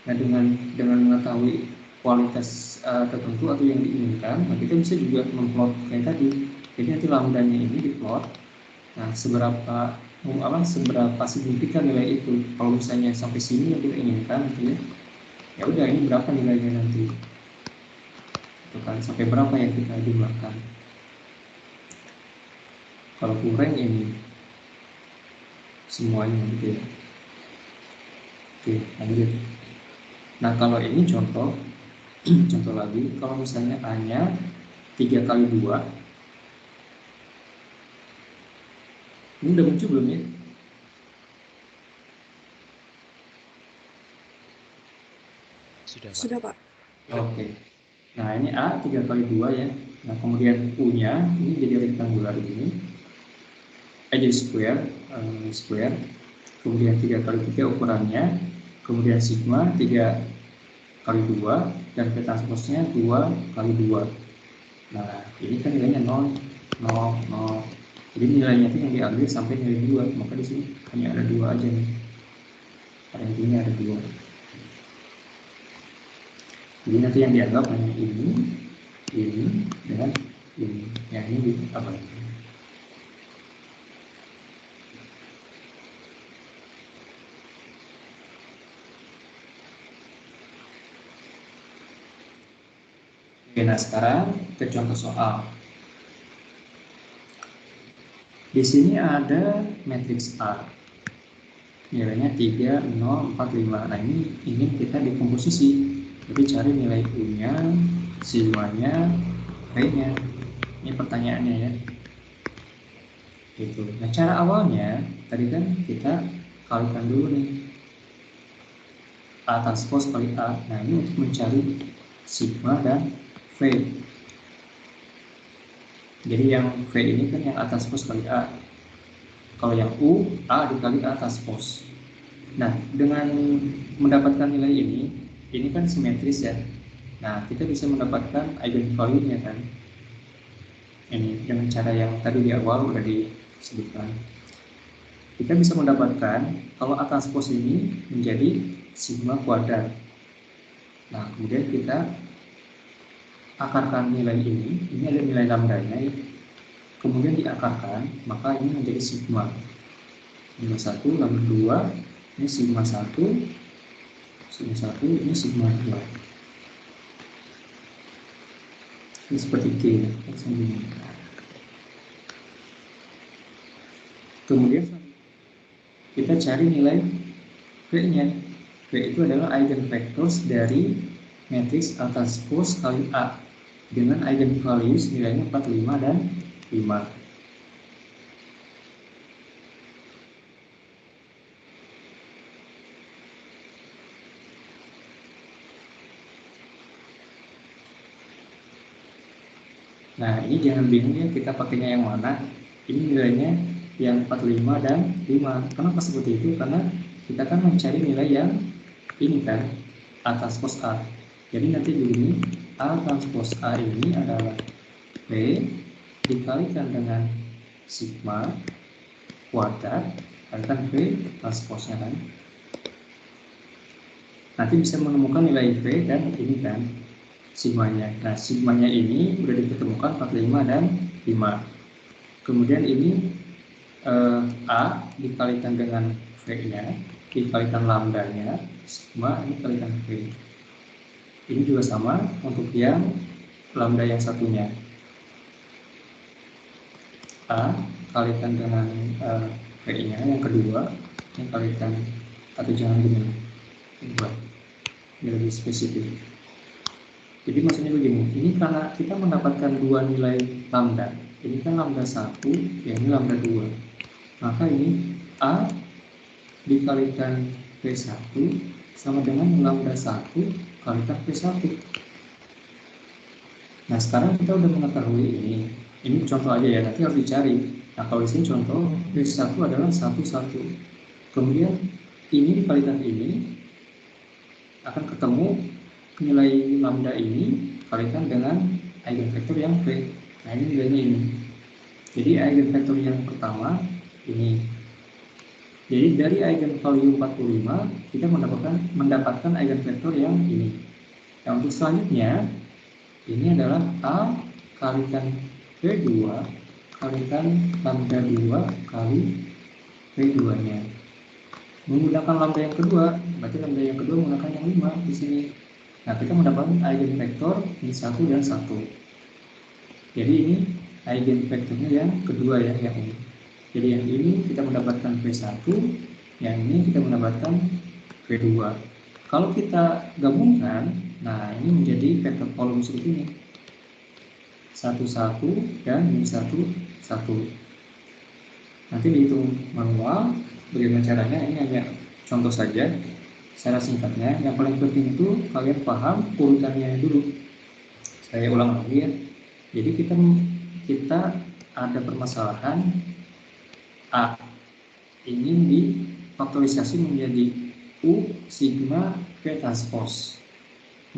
Speaker 1: nah dengan mengetahui kualitas tertentu atau yang diinginkan, nah kita bisa juga memplot kayak tadi. Jadi nanti lambdanya ini diplot. Nah seberapa signifikan nilai itu. Kalau misalnya sampai sini yang kita inginkan, gitu ya udah ini berapa nilainya nanti. Itu kan sampai berapa yang kita jumlahkan. Kalau kurang ini semuanya gitu ya. Oke, lanjut. Nah kalau ini contoh lagi, kalau misalnya A-nya 3x2, ini udah muncul belum ya?
Speaker 5: Sudah Pak.
Speaker 1: Oke. Nah ini A 3x2 ya. Nah kemudian U-nya ini jadi rektangular ini, jadi square. Kemudian 3x3 ukurannya, kemudian sigma 3x2 dan transpose-nya 2x2. Nah ini kan nilainya 0, 0, 0. Jadi nilainya itu yang diambil sampai nilai 2, maka di sini hanya ada 2 aja nih. Rankingnya ada 2. Jadi nanti yang dianggap hanya ini dengan ini. Yang ini apa? Oke, nah sekarang ke contoh soal. Di sini ada matriks A. Nilainya 3, 0, 4, 5. Nah ini ingin kita dekomposisi. Jadi cari nilai U-nya, sigma-nya, V-nya. Ini pertanyaannya ya. Gitu. Nah cara awalnya tadi kan kita kalikan dulu nih A transpose kali A. Nah ini untuk mencari sigma dan V. Jadi yang V ini kan yang A transpose kali A. Kalau yang U, A dikali A transpose. Nah dengan mendapatkan nilai ini kan simetris ya. Nah kita bisa mendapatkan eigenvalue-nya kan. Ini dengan cara yang tadi di awal udah disebutkan. Kita bisa mendapatkan kalau A transpose ini menjadi sigma kuadrat. Nah kemudian kita akarkan nilai ini ada nilai lambdanya ya. Kemudian diakarkan, maka ini menjadi sigma 1, lambda 2, ini sigma 1, ini sigma 2. Ini seperti K ya. Kemudian kita cari nilai V-nya. V itu adalah eigenvectors dari matriks A transpose kali A dengan eigenvalues nilainya 45 dan 5. Nah, ini jangan bingung ya, kita pakainya yang mana. Ini nilainya yang 45 dan 5. Kenapa seperti itu? Karena kita kan mencari nilai yang ini kan, A transpose A. Jadi nanti begini, A transpose A ini adalah V dikalikan dengan sigma kuadrat kalikan V transpose-nya kan. Nanti bisa menemukan nilai V dan ini kan sigmanya. Nah, sigmanya ini sudah diketemukan 45 dan 5. Kemudian ini A dikalikan dengan V-nya, dikalikan lambdanya, sigma ini kalikan V. Ini juga sama untuk yang lambda yang satunya. A kalikan dengan V-nya yang kedua, yang kalikan, atau jangan gini, buat lebih spesifik. Jadi maksudnya begini, ini karena kita mendapatkan dua nilai lambda, ini kan lambda 1, ya ini lambda 2. Maka ini A dikalikan V1 sama dengan lambda 1 kalikan V1. Nah, sekarang kita udah mengetahui ini contoh aja ya, nanti harus dicari. Nah, kalau di sini contoh V1 adalah 1, 1. Kemudian ini dikalikan ini akan ketemu nilai lambda ini kalikan dengan eigenvektor yang V. Nah, ini nilainya ini. Jadi eigenvektor yang pertama ini. Jadi dari eigenvalue 45 kita mendapatkan eigenvektor yang ini. Nah, untuk selanjutnya ini adalah A kalikan V2 kalikan lambda 2 kali V2-nya. Menggunakan lambda yang kedua, berarti lambda yang kedua menggunakan yang 5 di sini. Nah, kita mendapatkan eigenvektor ini 1 dan 1. Jadi ini eigenvektornya yang kedua ya, yang ini. Jadi yang ini kita mendapatkan V1, yang ini kita mendapatkan V2. Kalau kita gabungkan, nah ini menjadi vektor kolom seperti ini. 1, 1 dan ini 1, 1. Nanti dihitung manual, bagaimana caranya, ini hanya contoh saja. Secara singkatnya, yang paling penting itu kalian paham urutannya dulu. Saya ulang lagi ya. Jadi kita ada permasalahan A ingin difaktorisasi menjadi U sigma V transpose.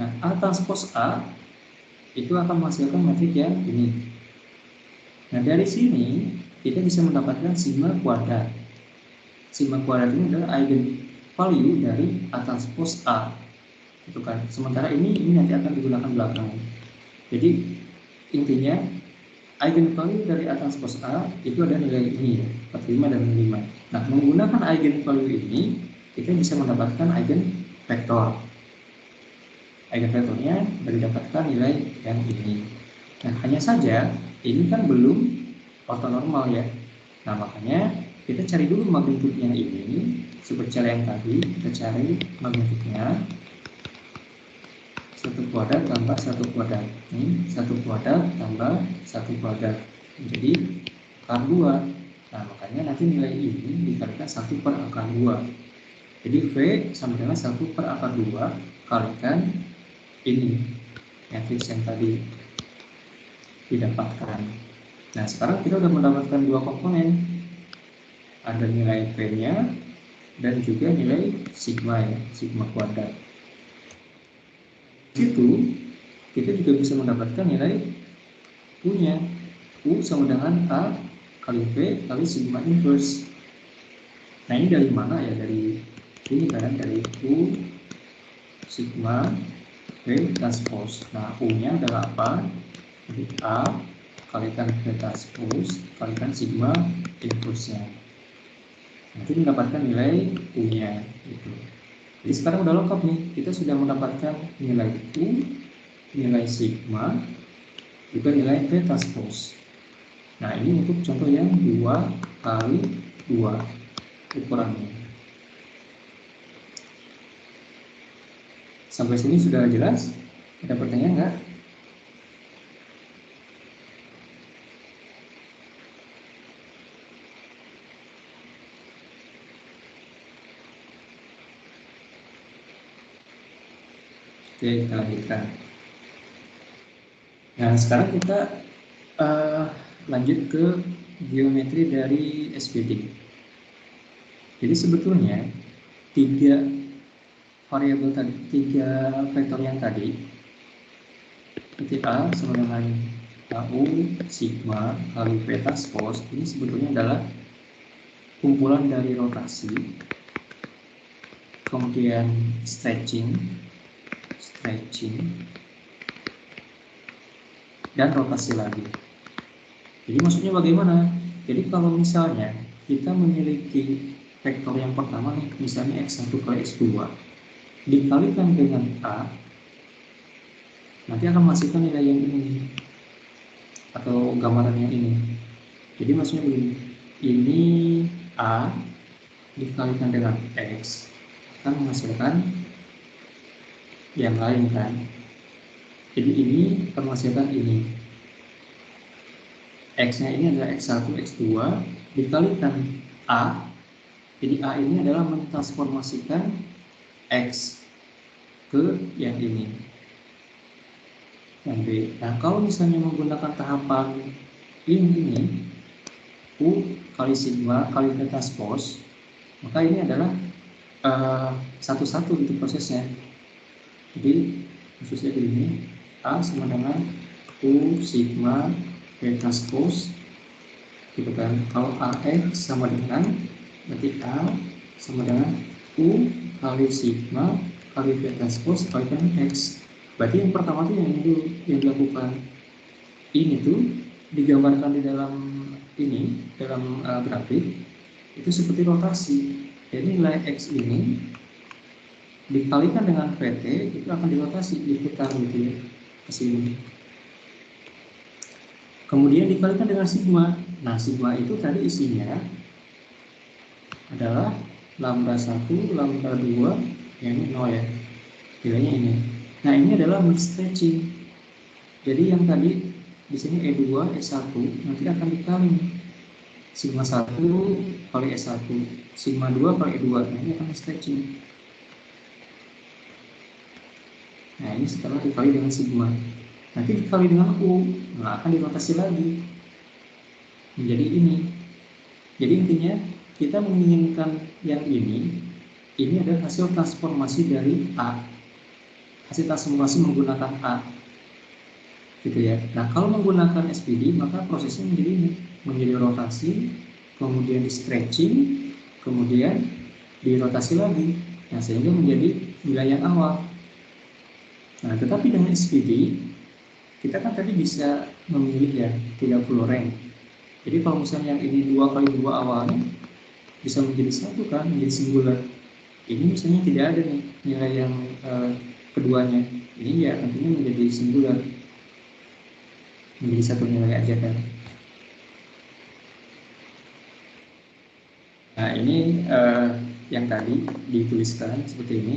Speaker 1: Nah, A transpose A itu akan menghasilkan matrik yang ini. Nah, dari sini kita bisa mendapatkan sigma kuadrat. Sigma kuadrat ini adalah eigenvalue dari A transpose A. Itu kan. Sementara ini nanti akan digunakan belakangan. Jadi intinya eigenvalue dari A transpose A itu ada nilai ini ya, 45 dan 5. Nah, menggunakan eigenvalue ini kita bisa mendapatkan eigenvektor. Eigenvektornya didapatkan nilai yang ini. Nah, hanya saja ini kan belum ortonormal ya. Nah, makanya kita cari dulu magnitudenya ini. Seperti cara yang tadi, kita cari magnitudenya 1 kuadrat tambah 1 kuadrat. Ini 1 kuadrat tambah 1 kuadrat. Jadi akar 2. Nah, makanya nanti nilai ini dikalikan 1 per akar 2. Jadi V sama dengan 1 per akar 2 kalikan ini matriks yang tadi didapatkan. Nah, sekarang kita sudah mendapatkan dua komponen. Ada nilai V-nya dan juga nilai sigma ya, sigma kuadrat. Situ kita juga bisa mendapatkan nilai U-nya. U sama dengan A kali V kali sigma inverse. Nah, ini dari mana ya? Dari ini kan, dari U sigma V transpose. Nah, U-nya adalah apa? Jadi A kalikan V transpose kalikan sigma inverse-nya. Nanti mendapatkan nilai U-nya gitu. Jadi sekarang udah lengkap nih, kita sudah mendapatkan nilai U, nilai sigma, juga nilai V transpose. Nah, ini untuk contoh yang 2 kali 2 ukurannya. Sampai sini sudah jelas? Ada pertanyaan nggak? Oke, kita lanjutkan. Nah, sekarang kita lanjut ke geometri dari SPD. Jadi sebetulnya tiga variabel tadi, tiga vektor yang tadi, titik A sama dengan AU, sigma, kali V transpose, ini sebetulnya adalah kumpulan dari rotasi, kemudian stretching, dan rotasi lagi. Jadi maksudnya bagaimana? Jadi kalau misalnya kita memiliki vektor yang pertama nih, misalnya X1 kali X2, dikalikan dengan A, nanti akan menghasilkan nilai yang ini, atau gambaran yang ini. Jadi maksudnya begini, ini A dikalikan dengan X, akan menghasilkan yang lain kan. Jadi ini akan menghasilkan ini. X-nya ini adalah X1, X2, dikalikan A. Jadi A ini adalah mentransformasikan X ke yang ini, yang B. Nah, kalau misalnya menggunakan tahapan ini, U kali sigma kali V transpose, maka ini adalah satu-satu itu prosesnya. Jadi khususnya ini A sama dengan U sigma V transpose, gitu kan. Kalau AX sama dengan, berarti A sama dengan U kali sigma kali V transpose kalikan X. Berarti yang pertama itu yang dulu yang dilakukan ini tuh digambarkan di dalam ini, dalam grafik itu seperti rotasi. Jadi nilai X ini dikalikan dengan VT itu akan dirotasi, diputar gitu ya ke sini. Kemudian dikalikan dengan sigma. Nah, sigma itu tadi isinya adalah lambda 1, lambda 2, yang ini 0 ya. Nilainya ini. Nah, ini adalah mix stretching. Jadi yang tadi di sini E2, E1 nanti akan dikali sigma 1 kali E1, sigma 2 kali E2. Nah, ini akan stretching. Nah, ini setelah dikali dengan sigma. Nanti dikali dengan U, nah akan dirotasi lagi menjadi ini. Jadi intinya kita menginginkan yang ini adalah hasil transformasi dari A, hasil transformasi menggunakan A, gitu ya. Nah, kalau menggunakan SPD maka prosesnya menjadi ini, menjadi rotasi, kemudian di stretching, kemudian dirotasi lagi, nah sehingga menjadi nilai yang awal. Nah, tetapi dengan SPD kita kan tadi bisa memilih ya 30 rank. Jadi kalau misalnya yang ini 2 kali 2 awalnya bisa menjadi 1 kan, menjadi singular. Ini misalnya tidak ada nih nilai yang keduanya. Ini ya nantinya menjadi singular, menjadi satu nilai aja kan. Nah, ini yang tadi dituliskan seperti ini.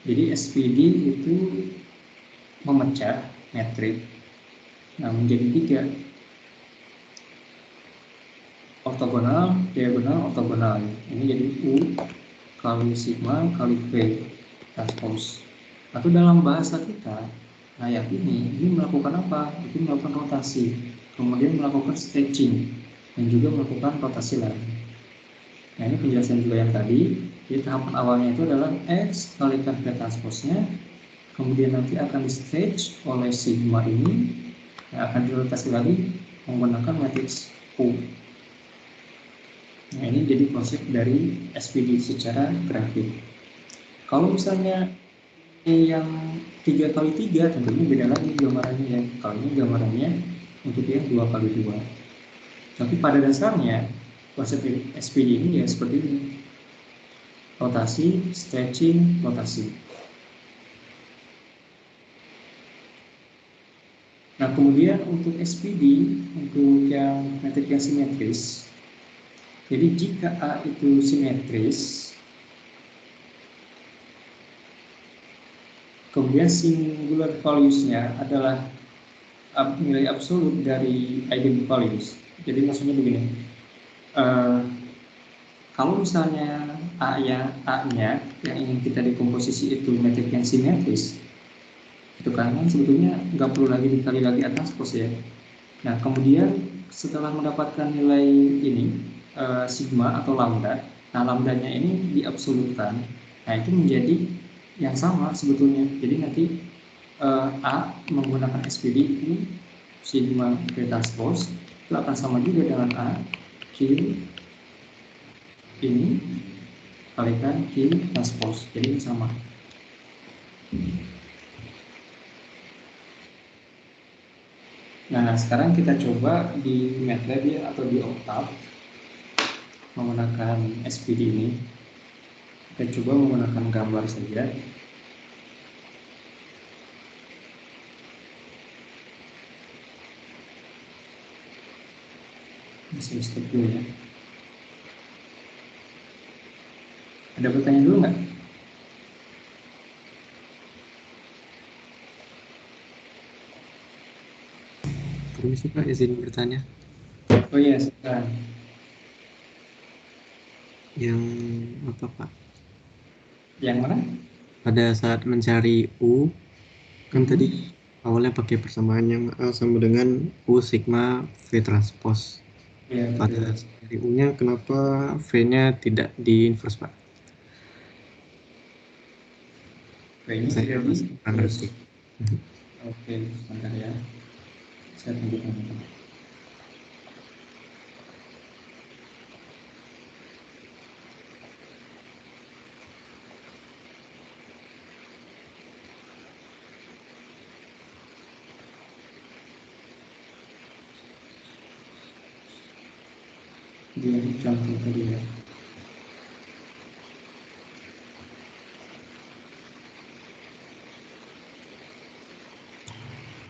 Speaker 1: Jadi SPD itu memecah metrik menjadi 3, ortogonal, diagonal, ortogonal. Ini jadi U kali sigma kali V transpose. Atau dalam bahasa kita, nah yang ini melakukan apa? Itu melakukan rotasi, kemudian melakukan stretching, dan juga melakukan rotasi lain. Nah, ini penjelasan juga yang tadi. Jadi tahapan awalnya itu adalah X kalikan V transpose-nya, kemudian nanti akan di stretch oleh sigma ini, yang akan dirotasi lagi menggunakan matriks U. Nah, ini jadi konsep dari SPD secara grafik. Kalau misalnya yang 3 kali 3 tentunya beda lagi gambarannya ya. Kalau ini gambarannya untuk yang 2 kali 2. Tapi pada dasarnya konsep SPD ini ya seperti ini. Rotasi, stretching, rotasi. Nah, kemudian untuk SPD, untuk yang metrik yang simetris, jadi jika A itu simetris, Kemudian singular values-nya adalah nilai absolut dari eigenvalues. Jadi maksudnya begini, kalau misalnya A-nya yang ingin kita dekomposisi itu metrik yang simetris, itu kan sebetulnya nggak perlu lagi dikali lagi transpose ya. Nah kemudian setelah mendapatkan nilai ini sigma atau lambda, nah lambdanya ini diabsolutkan, nah itu menjadi yang sama sebetulnya. Jadi nanti A menggunakan SPD U sigma V transpose itu akan sama juga dengan A Q ini kalikan Q transpose, jadi ini sama. Nah sekarang kita coba di MATLAB ya, atau di Octave menggunakan SPD ini. Kita coba menggunakan gambar saja. Masih stop dulu ya. Ada pertanyaan dulu nggak?
Speaker 5: Permisi Pak, izin bertanya.
Speaker 1: Oh iya, sekarang.
Speaker 5: Yang apa Pak?
Speaker 1: Yang mana?
Speaker 5: Pada saat mencari U, kan tadi awalnya pakai persamaan yang sama dengan U sigma V transpose.
Speaker 1: Ya,
Speaker 5: Pada dari U-nya, kenapa V-nya tidak di inverse Pak?
Speaker 1: V-nya
Speaker 5: Saya
Speaker 1: tidak
Speaker 5: masih kurang ngerti.
Speaker 1: Oke, sebentar ya. Saya tunjukkan. Dia contoh tadi ya.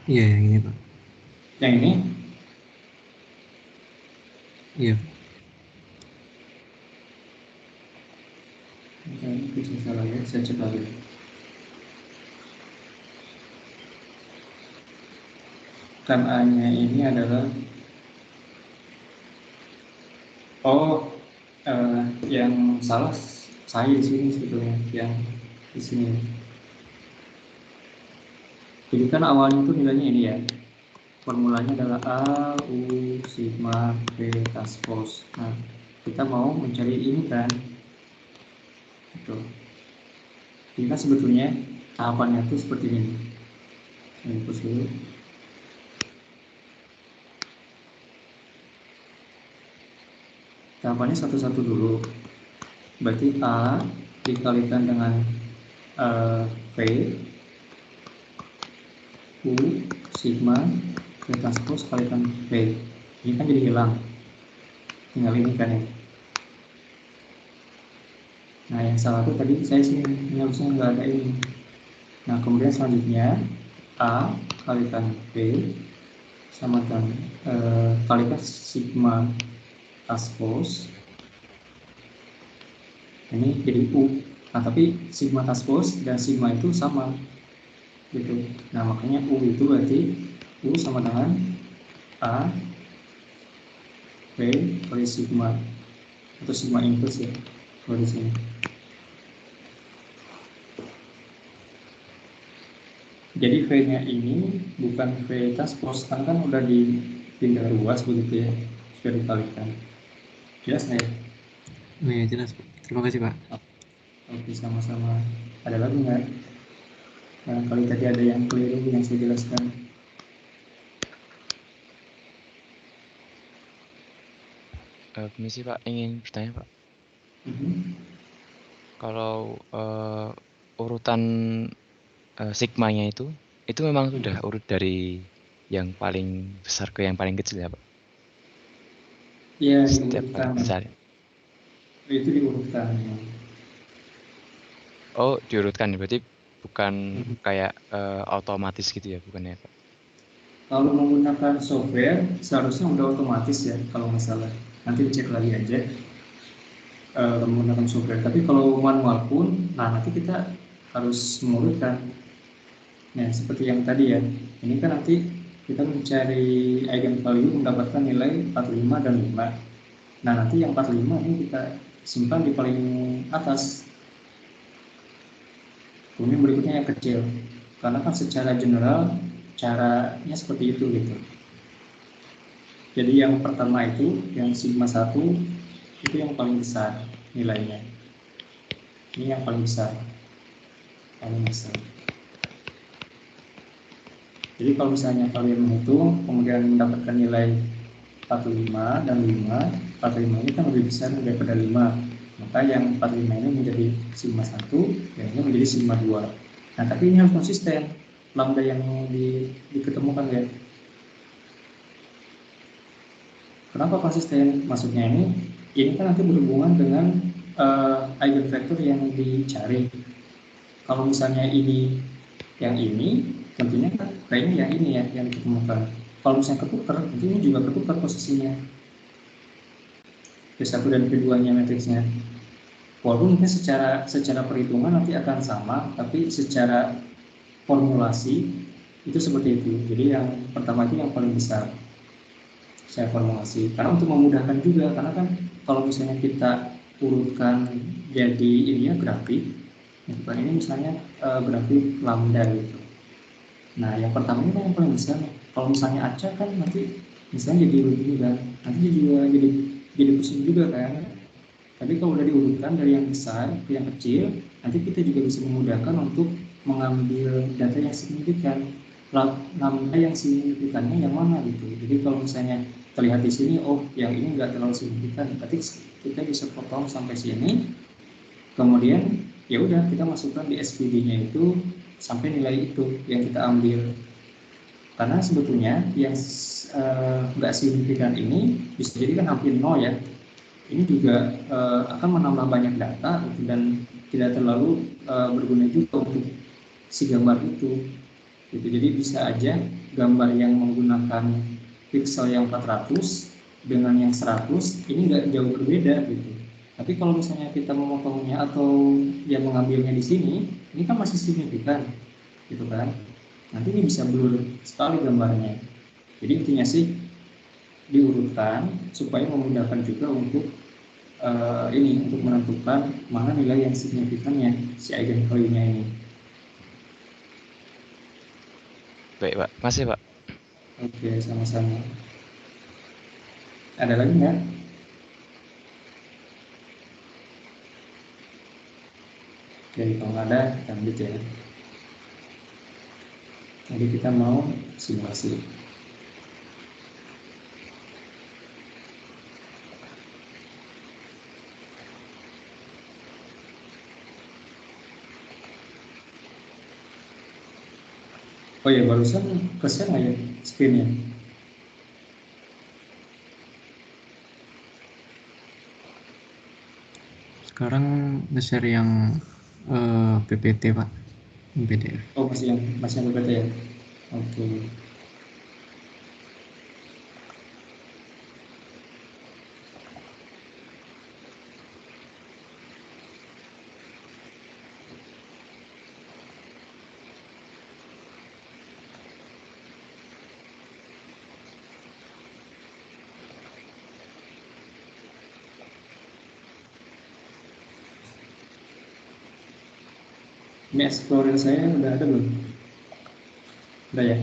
Speaker 5: Iya, yang ini Pak.
Speaker 1: Yang ini?
Speaker 5: Iya.
Speaker 1: Bisa salah ya, saya cek lagi. Kan A-nya ini adalah yang salah saya di sini sebetulnya, yang di sini. Jadi kan awalnya itu nilainya ini ya. Formulanya adalah A U sigma V transpose. Nah, kita mau mencari ini kan. Gitu. Jadi kan sebetulnya tahapannya itu seperti ini. Saya hapus dulu. Tahapannya satu-satu dulu. Berarti A dikalikan dengan V U sigma V transpose kalikan V. Ini kan jadi hilang. Tinggal ini kan ya. Nah yang salah itu tadi saya sini, ini harusnya nggak ada ini. Nah kemudian selanjutnya A kalikan V sama dengan kalikan sigma transpose. Ini jadi U. Nah tapi sigma transpose dan sigma itu sama gitu. Nah makanya U itu berarti U sama dengan A V kali sigma atau sigma inverse ya kalau di sini. Jadi V-nya ini bukan V transpose karena kan udah dipindah ruas begitu ya, sudah dikalikan. Jelas nggak ya?
Speaker 5: Oh iya, jelas Pak. Terima kasih Pak.
Speaker 1: Oke, sama-sama. Ada lagi nggak? Barangkali tadi ada yang keliru yang saya jelaskan.
Speaker 6: Permisi Pak, ingin bertanya Pak. Kalau urutan sigmanya itu memang sudah urut dari yang paling besar ke yang paling kecil ya Pak?
Speaker 1: Iya,
Speaker 6: Setiap kali
Speaker 1: diurutkan.
Speaker 6: dicari.
Speaker 1: Itu diurutkan.
Speaker 6: Oh, diurutkan, berarti bukan kayak otomatis gitu ya, bukan ya Pak?
Speaker 1: Kalau menggunakan software seharusnya udah otomatis ya kalau nggak salah. Nanti dicek lagi aja menggunakan software. Tapi kalau manual pun, nah nanti kita harus mengurutkan. Nah, seperti yang tadi ya, ini kan nanti kita mencari eigenvalue mendapatkan nilai 45 dan 5. Nah, nanti yang 45 ini kita simpan di paling atas. Kemudian berikutnya yang kecil. Karena kan secara general caranya seperti itu gitu. Jadi yang pertama itu, yang sigma 1, itu yang paling besar nilainya. Ini yang paling besar. Paling besar. Jadi kalau misalnya kalian menghitung, kemudian mendapatkan nilai 45 dan 5, 45 ini kan lebih besar daripada 5. Maka yang 45 ini menjadi sigma 1, yang ini menjadi sigma 2. Nah, tapi ini harus konsisten. Lambda yang diketemukan ya. Kenapa konsisten? Maksudnya ini kan nanti berhubungan dengan eigenvektor yang dicari. Kalau misalnya ini yang ini, tentunya kan kayaknya yang ini ya yang ditemukan. Kalau misalnya ketukar, nanti ini juga ketukar posisinya. P1 dan P2-nya matriksnya. Walaupun mungkin secara perhitungan nanti akan sama, tapi secara formulasi itu seperti itu. Jadi yang pertama itu yang paling besar secara formulasi. Karena untuk memudahkan juga, karena kan kalau misalnya kita urutkan jadi ini ya grafik, bukan ini misalnya grafik lambda gitu. Nah, yang pertama ini kan yang paling besar. Kalau misalnya acak kan nanti misalnya jadi begini kan, nanti juga jadi pusing juga kan. Tapi kalau udah diurutkan dari yang besar ke yang kecil, nanti kita juga bisa memudahkan untuk mengambil data yang signifikan. Lambda yang signifikannya yang mana gitu. Jadi kalau misalnya terlihat di sini, oh yang ini nggak terlalu signifikan, berarti kita bisa potong sampai sini. Kemudian ya udah kita masukkan di SVD-nya itu sampai nilai itu yang kita ambil. Karena sebetulnya yang nggak signifikan ini bisa jadi kan hampir 0 ya. Ini juga akan menambah banyak data dan tidak terlalu berguna juga untuk si gambar itu. Gitu. Jadi bisa aja gambar yang menggunakan pixel yang 400 dengan yang 100 ini nggak jauh berbeda gitu. Tapi kalau misalnya kita memotongnya atau yang mengambilnya di sini, ini kan masih signifikan, gitu kan? Nanti ini bisa blur sekali gambarnya. Jadi intinya sih diurutkan supaya memudahkan juga untuk untuk menentukan mana nilai yang signifikannya si eigenvalue-nya ini.
Speaker 6: Baik, Pak. Masih, Pak.
Speaker 1: Oke, sama-sama. Ada lagi nggak? Jadi kalau nggak ada, kita lanjut ya. Jadi kita mau simulasi. Oh ya, barusan ke-share nggak ya screen-nya?
Speaker 5: Sekarang nge-share yang PPT Pak, yang PDF.
Speaker 1: Oh masih yang PPT ya? Oke. Ini Explorer saya udah ada belum? Udah ya?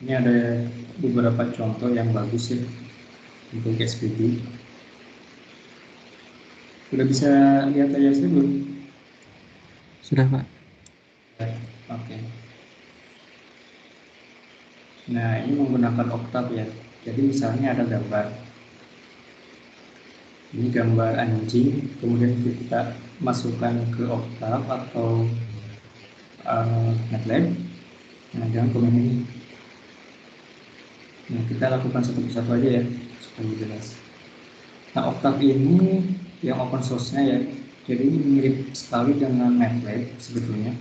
Speaker 1: Ini ada beberapa contoh yang bagus ya untuk SVD. Udah bisa lihat layar belum?
Speaker 5: Sudah Pak.
Speaker 1: Oke. Nah, ini menggunakan Octave ya. Jadi misalnya ada gambar. Ini gambar anjing, kemudian kita masukkan ke Octave atau MATLAB. Nah, jangan komen ini. Nah, kita lakukan satu persatu aja ya, supaya jelas. Nah, Octave ini yang open source-nya ya. Jadi ini mirip sekali dengan MATLAB sebetulnya.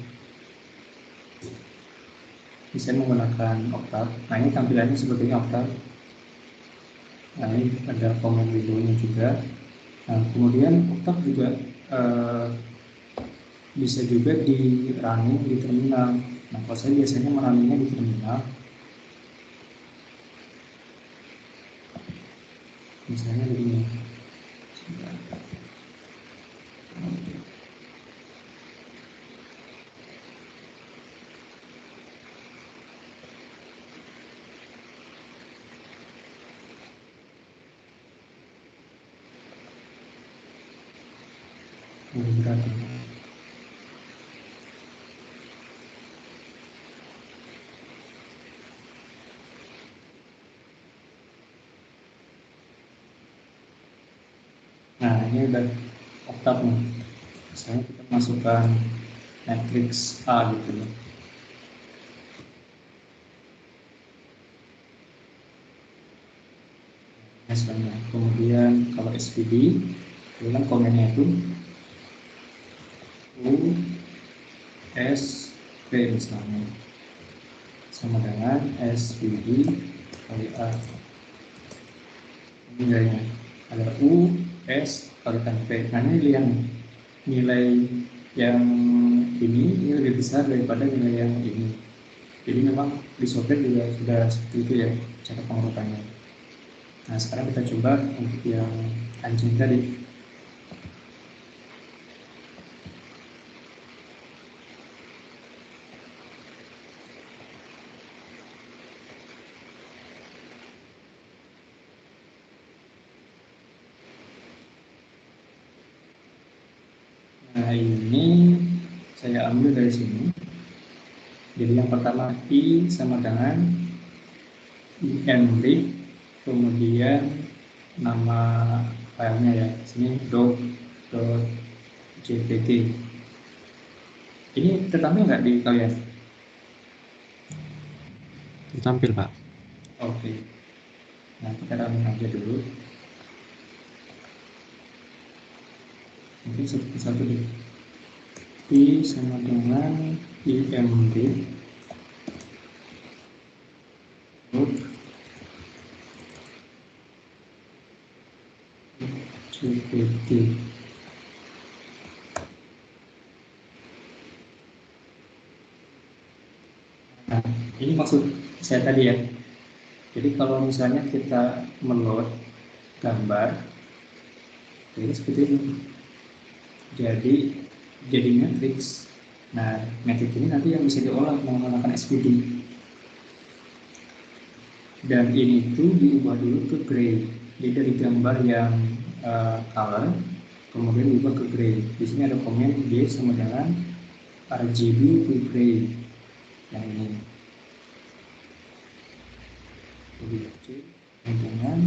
Speaker 1: Bisa menggunakan Octave. Nah, ini tampilannya sebetulnya Octave. Nah, ini ada command window-nya juga. Nah, kemudian Octave juga bisa juga di running di terminal. Nah, kalau saya biasanya merunningnya di terminal. Misalnya begini. Berat. Nah, ini udah Octave nih. Misalnya kita masukkan matrix A gitu ya. Misalnya, kemudian kalau SVD, bilang komennya itu U S P misalnya sama dengan SVD kali A. Ini nilainya ada U S kalikan P. Nah, ini lihat nilai yang ini lebih besar daripada nilai yang ini. Jadi memang di software juga sudah seperti itu ya cara pengurutannya. Nah, sekarang kita coba untuk yang anjing tadi. Nah, ini saya ambil dari sini. Jadi yang pertama I sama dengan INRIG, kemudian nama filenya ya, sini doc.jpg. Ini tertampil nggak di kalian?
Speaker 5: Tampil, Pak.
Speaker 1: Oke. Nah, kita running aja dulu. Mungkin satu deh. I sama dengan IMD GPT. Nah, ini maksud saya tadi ya. Jadi kalau misalnya kita meload gambar, jadi seperti ini. Jadi matrix. Nah, matrix ini nanti yang bisa diolah menggunakan SVD. Dan ini tuh diubah dulu ke gray. Jadi dari gambar yang color, kemudian diubah ke gray. Di sini ada komen G sama dengan RGB to gray. Yang ini. Jadi C dengan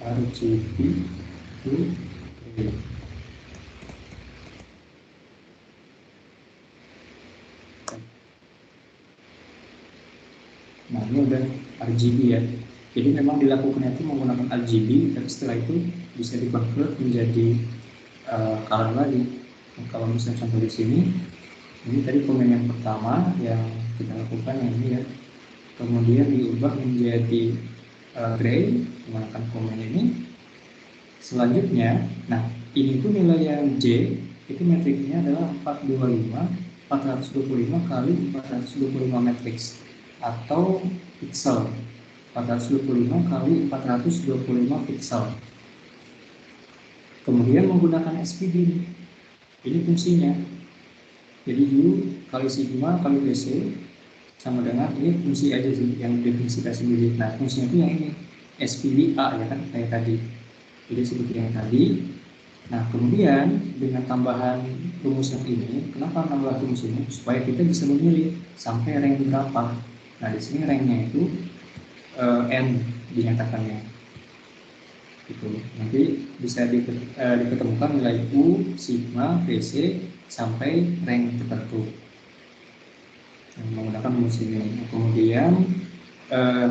Speaker 1: RGB to gray. Nah, ini udah RGB ya. Jadi memang dilakukannya itu menggunakan RGB, tapi setelah itu bisa di-convert menjadi color lagi. Nah, kalau misalnya contoh di sini, ini tadi komen yang pertama yang kita lakukan yang ini ya. Kemudian diubah menjadi gray menggunakan komen ini. Selanjutnya, nah ini tuh nilai yang J itu matriksnya adalah 425 kali 425 matriks atau pixel, 425 kali 425 pixel. Kemudian menggunakan SVD, ini fungsinya. Jadi U kali sigma kali BC sama dengan ini fungsi aja sih yang definisikan sendiri. Nah, fungsinya itu yang ini SVD A ya kan kayak tadi. Jadi seperti yang tadi. Nah, kemudian dengan tambahan rumus yang ini, kenapa nambah rumus ini? Supaya kita bisa memilih sampai rank berapa. Nah, di sini ranknya itu N dinyatakannya. Gitu. Nanti bisa diketemukan nilai U, sigma, VC sampai rank tertentu. Menggunakan rumus ini. Kemudian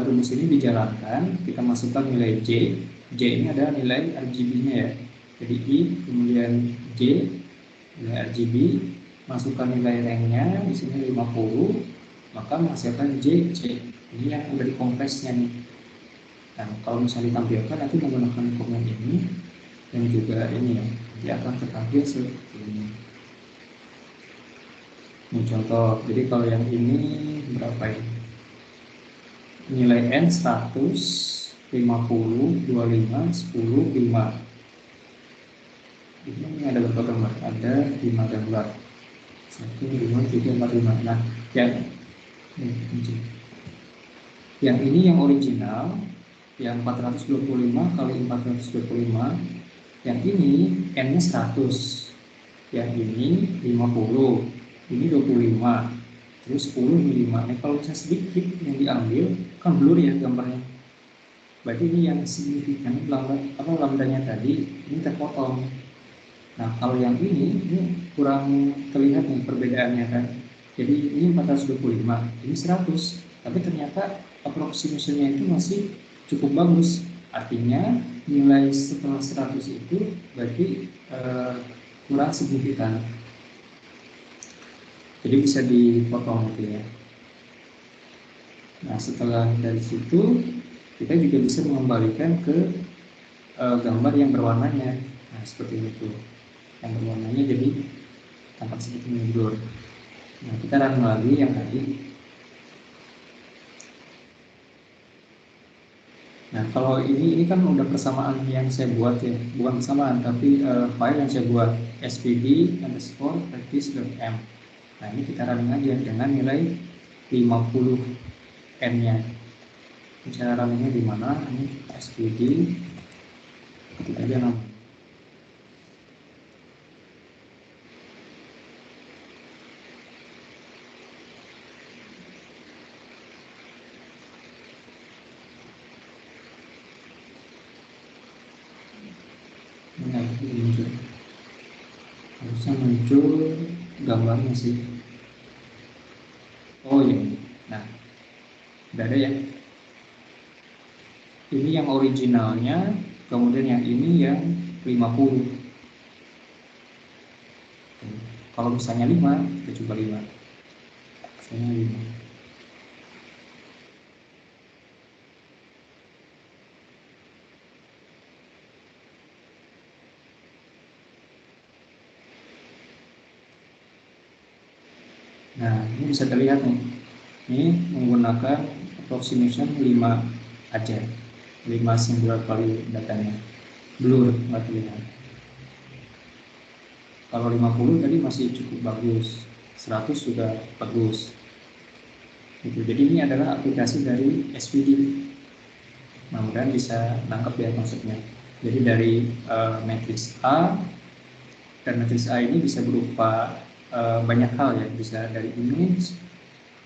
Speaker 1: rumus ini dijalankan, kita masukkan nilai J. J ini adalah nilai RGB-nya ya. Jadi I, kemudian J, nilai RGB, masukkan nilai ranknya di sini 50. Maka menghasilkan JC. Ini yang udah dikompresnya nih. Nah, kalau misalnya ditampilkan nanti menggunakan komen ini dan juga ini ya, dia akan tertampil seperti ini. Ini contoh, jadi kalau yang ini berapa ya? Nilai N 100, 50, 25, 10, 5. Ini ada berapa gambar? Ada 5 gambar. 1, 2, 3, 4, 5. Nah, yang ini yang original, yang 425 kali 425, yang ini N-nya 100, yang ini 50, ini 25, terus 10 ini 5. Nah, kalau misalnya sedikit yang diambil, kan blur ya gambarnya. Berarti ini yang signifikan, lambdanya tadi, ini terpotong. Nah, kalau yang ini kurang terlihat nih perbedaannya kan. Jadi ini 425, ini 100, tapi ternyata approximation-nya itu masih cukup bagus. Artinya nilai setelah 100 itu berarti kurang signifikan. Jadi bisa dipotong gitu ya. Nah, setelah dari situ kita juga bisa mengembalikan ke gambar yang berwarnanya. Nah, seperti itu. Yang berwarnanya jadi tampak sedikit mundur. Nah, kita run lagi yang tadi. Nah, kalau ini kan udah persamaan yang saya buat ya, bukan persamaan tapi file yang saya buat spd_practice.m. Nah, ini kita running aja dengan nilai 50 n-nya. Cara runningnya di mana? Ini spd, ketik aja nama. Nah, muncul. Harusnya muncul gambarnya sih. Oh iya. Nah, udah ada ya. Ini yang originalnya, kemudian yang ini yang 50. Kalau misalnya 5, kita coba 5. Misalnya 5. Nah, ini bisa terlihat nih. Ini menggunakan approximation 5 aja. 5 singular kali datanya. Blur, nggak terlihat. Kalau 50 tadi masih cukup bagus. 100 sudah bagus. Gitu. Jadi ini adalah aplikasi dari SVD. Mudah-mudahan bisa nangkep ya maksudnya. Jadi dari matriks A, dan matriks A ini bisa berupa banyak hal ya, bisa dari image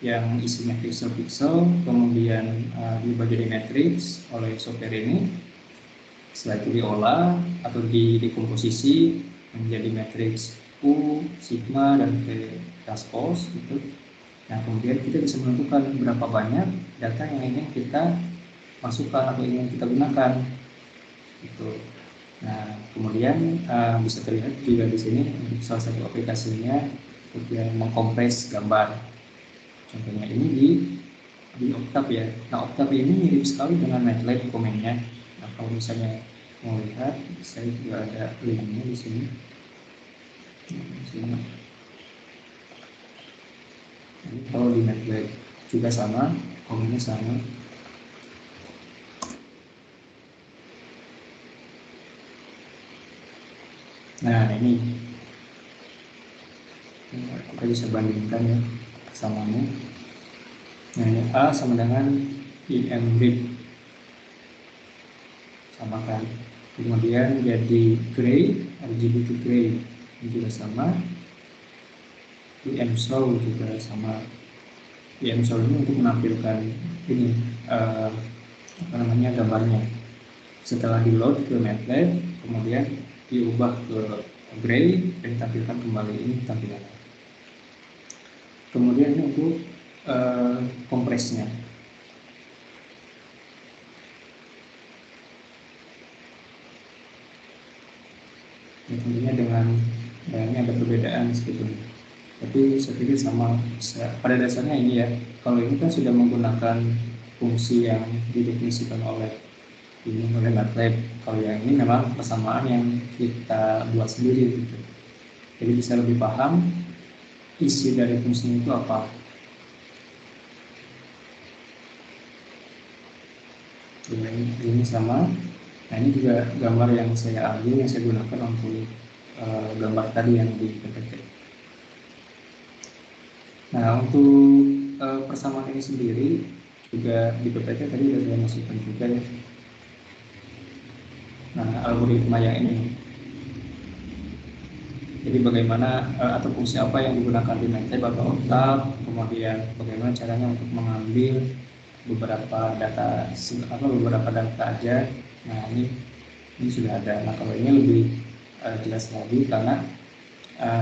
Speaker 1: yang isinya pixel-pixel, kemudian dibagi jadi matriks oleh software ini. Setelah itu diolah atau dikomposisi menjadi matriks U, sigma, dan V transpose gitu. Nah, kemudian kita bisa menentukan berapa banyak data yang ingin kita masukkan atau ingin kita gunakan gitu. Nah, kemudian bisa terlihat juga di sini untuk salah satu aplikasinya untuk yang mengkompres gambar. Contohnya ini di Octave ya. Nah, Octave ini mirip sekali dengan MATLAB komennya. Nah, kalau misalnya mau lihat, saya juga ada linknya di sini. Ini kalau di MATLAB juga sama, komennya sama. Nah, ini kita bisa bandingkan ya kesamanya. Nah, ini A sama dengan IMRIP, sama kan. Kemudian jadi gray, RGB to gray, ini juga sama. IMSOL juga sama. IMSOL ini untuk menampilkan ini gambarnya. Setelah di load ke MATLAB, kemudian diubah ke gray dan ditampilkan kembali ini tampilannya. Kemudian ini untuk kompresnya. Ya, tentunya dengan ini ada perbedaan sebetulnya, tapi saya pikir sama. Pada dasarnya ini ya, kalau ini kan sudah menggunakan fungsi yang didefinisikan oleh ini oleh MATLAB. Kalau yang ini memang persamaan yang kita buat sendiri gitu. Jadi bisa lebih paham isi dari fungsi itu apa. Ya, ini sama. Nah, ini juga gambar yang saya ambil, yang saya gunakan untuk gambar tadi yang di PPT. Nah, untuk persamaan ini sendiri juga di PPT tadi sudah saya masukkan juga ya. Nah, algoritma yang ini. Jadi bagaimana atau fungsi apa yang digunakan di MATLAB atau Octave, kemudian bagaimana caranya untuk mengambil beberapa data aja. Nah, ini sudah ada. Nah, kalau ini lebih jelas lagi karena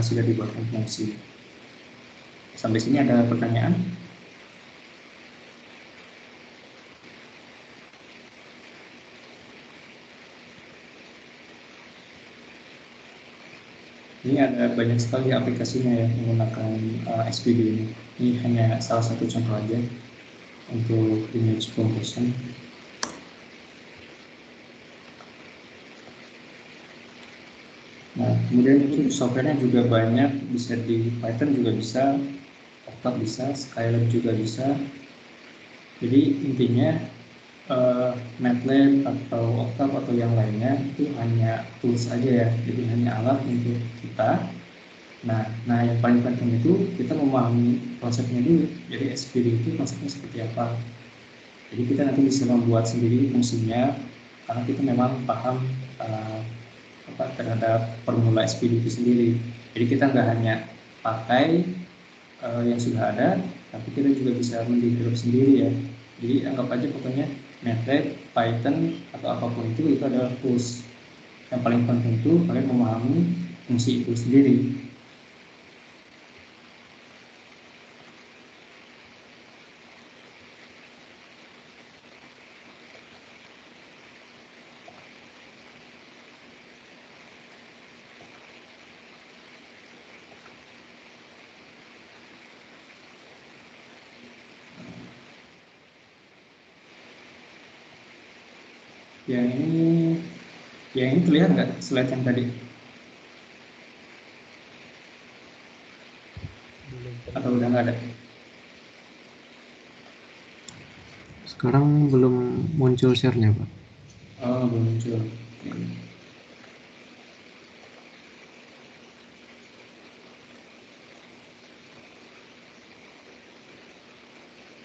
Speaker 1: sudah dibuatkan fungsi. Sampai sini ada pertanyaan? Ini ada banyak sekali aplikasinya ya menggunakan SPD ini. Ini hanya salah satu contoh aja untuk image compression. Nah, kemudian itu softwarenya juga banyak, bisa di Python juga bisa, Octave bisa, Skylab juga bisa. Jadi intinya MATLAB atau Octave atau yang lainnya itu hanya tools aja ya, jadi hanya alat untuk kita. Nah yang paling penting itu kita memahami konsepnya dulu. Jadi SPD itu konsepnya seperti apa. Jadi kita nanti bisa membuat sendiri fungsinya karena kita memang paham terhadap formula SPD itu sendiri. Jadi kita nggak hanya pakai yang sudah ada, tapi kita juga bisa mendevelop sendiri ya. Jadi anggap aja pokoknya MATLAB, Python atau apapun itu adalah tools. Yang paling penting itu kalian memahami fungsi itu sendiri. Yang ini terlihat nggak slide yang tadi? Atau udah nggak ada?
Speaker 5: Sekarang belum muncul share-nya, Pak.
Speaker 1: Oh, belum muncul.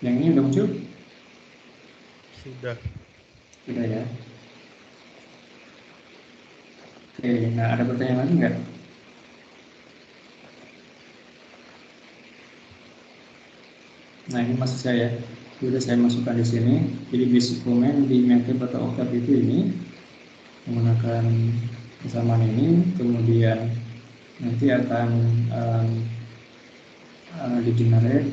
Speaker 1: Yang ini udah muncul?
Speaker 3: Sudah.
Speaker 1: Sudah ya. Oke, nah ada pertanyaan lagi nggak? Nah ini maksud saya, sudah saya masukkan di sini. Jadi basic comment di MATLAB atau Octave itu ini menggunakan kesamaan ini, kemudian nanti akan di-generate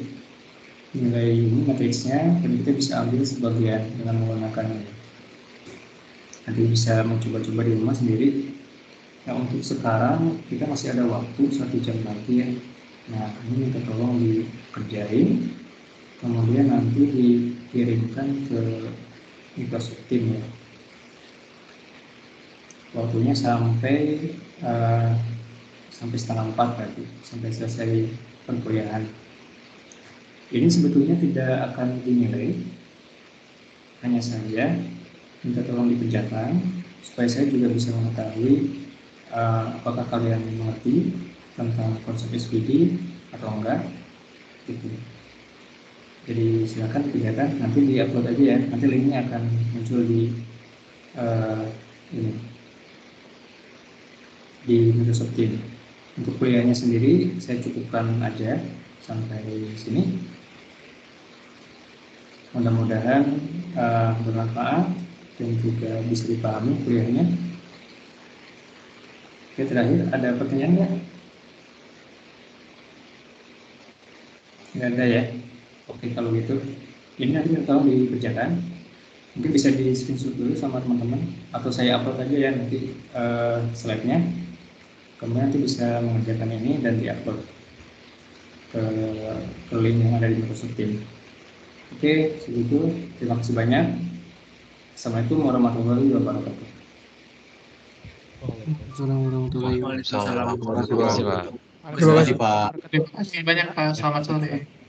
Speaker 1: nilai ini matriksnya, dan kita bisa ambil sebagian dengan menggunakan ini. Nanti bisa mencoba-coba di rumah sendiri. Nah untuk sekarang kita masih ada waktu 1 jam lagi ya. Nah ini minta tolong dikerjain, kemudian nanti dikirimkan ke Microsoft Teams ya. Waktunya sampai 3:30 berarti, sampai selesai perkuliahan. Ini sebetulnya tidak akan dinilai, hanya saja minta tolong dikerjakan supaya saya juga bisa mengetahui apakah kalian mengerti tentang konsep SPD atau enggak gitu. Jadi silakan dikerjakan, nanti diupload aja ya, nanti linknya akan muncul di ini di Microsoft Teams. Untuk kuliahnya sendiri saya cukupkan aja sampai sini. Mudah-mudahan bermanfaat dan juga bisa dipahami kuliahnya. Oke, terakhir ada pertanyaan nggak? Nggak ada ya? Oke, kalau gitu ini nanti tolong dikerjakan. Mungkin bisa di screenshot dulu sama teman-teman, atau saya upload aja ya nanti slide-nya. Kemudian nanti bisa mengerjakan ini dan diupload ke link yang ada di Microsoft Teams. Oke, segitu. Terima kasih banyak. Assalamualaikum warahmatullahi wabarakatuh.
Speaker 5: Assalamualaikum warahmatullahi wabarakatuh.
Speaker 6: Terima kasih, Pak.
Speaker 7: Terima kasih Pak. Terima kasih banyak Pak. Selamat sore.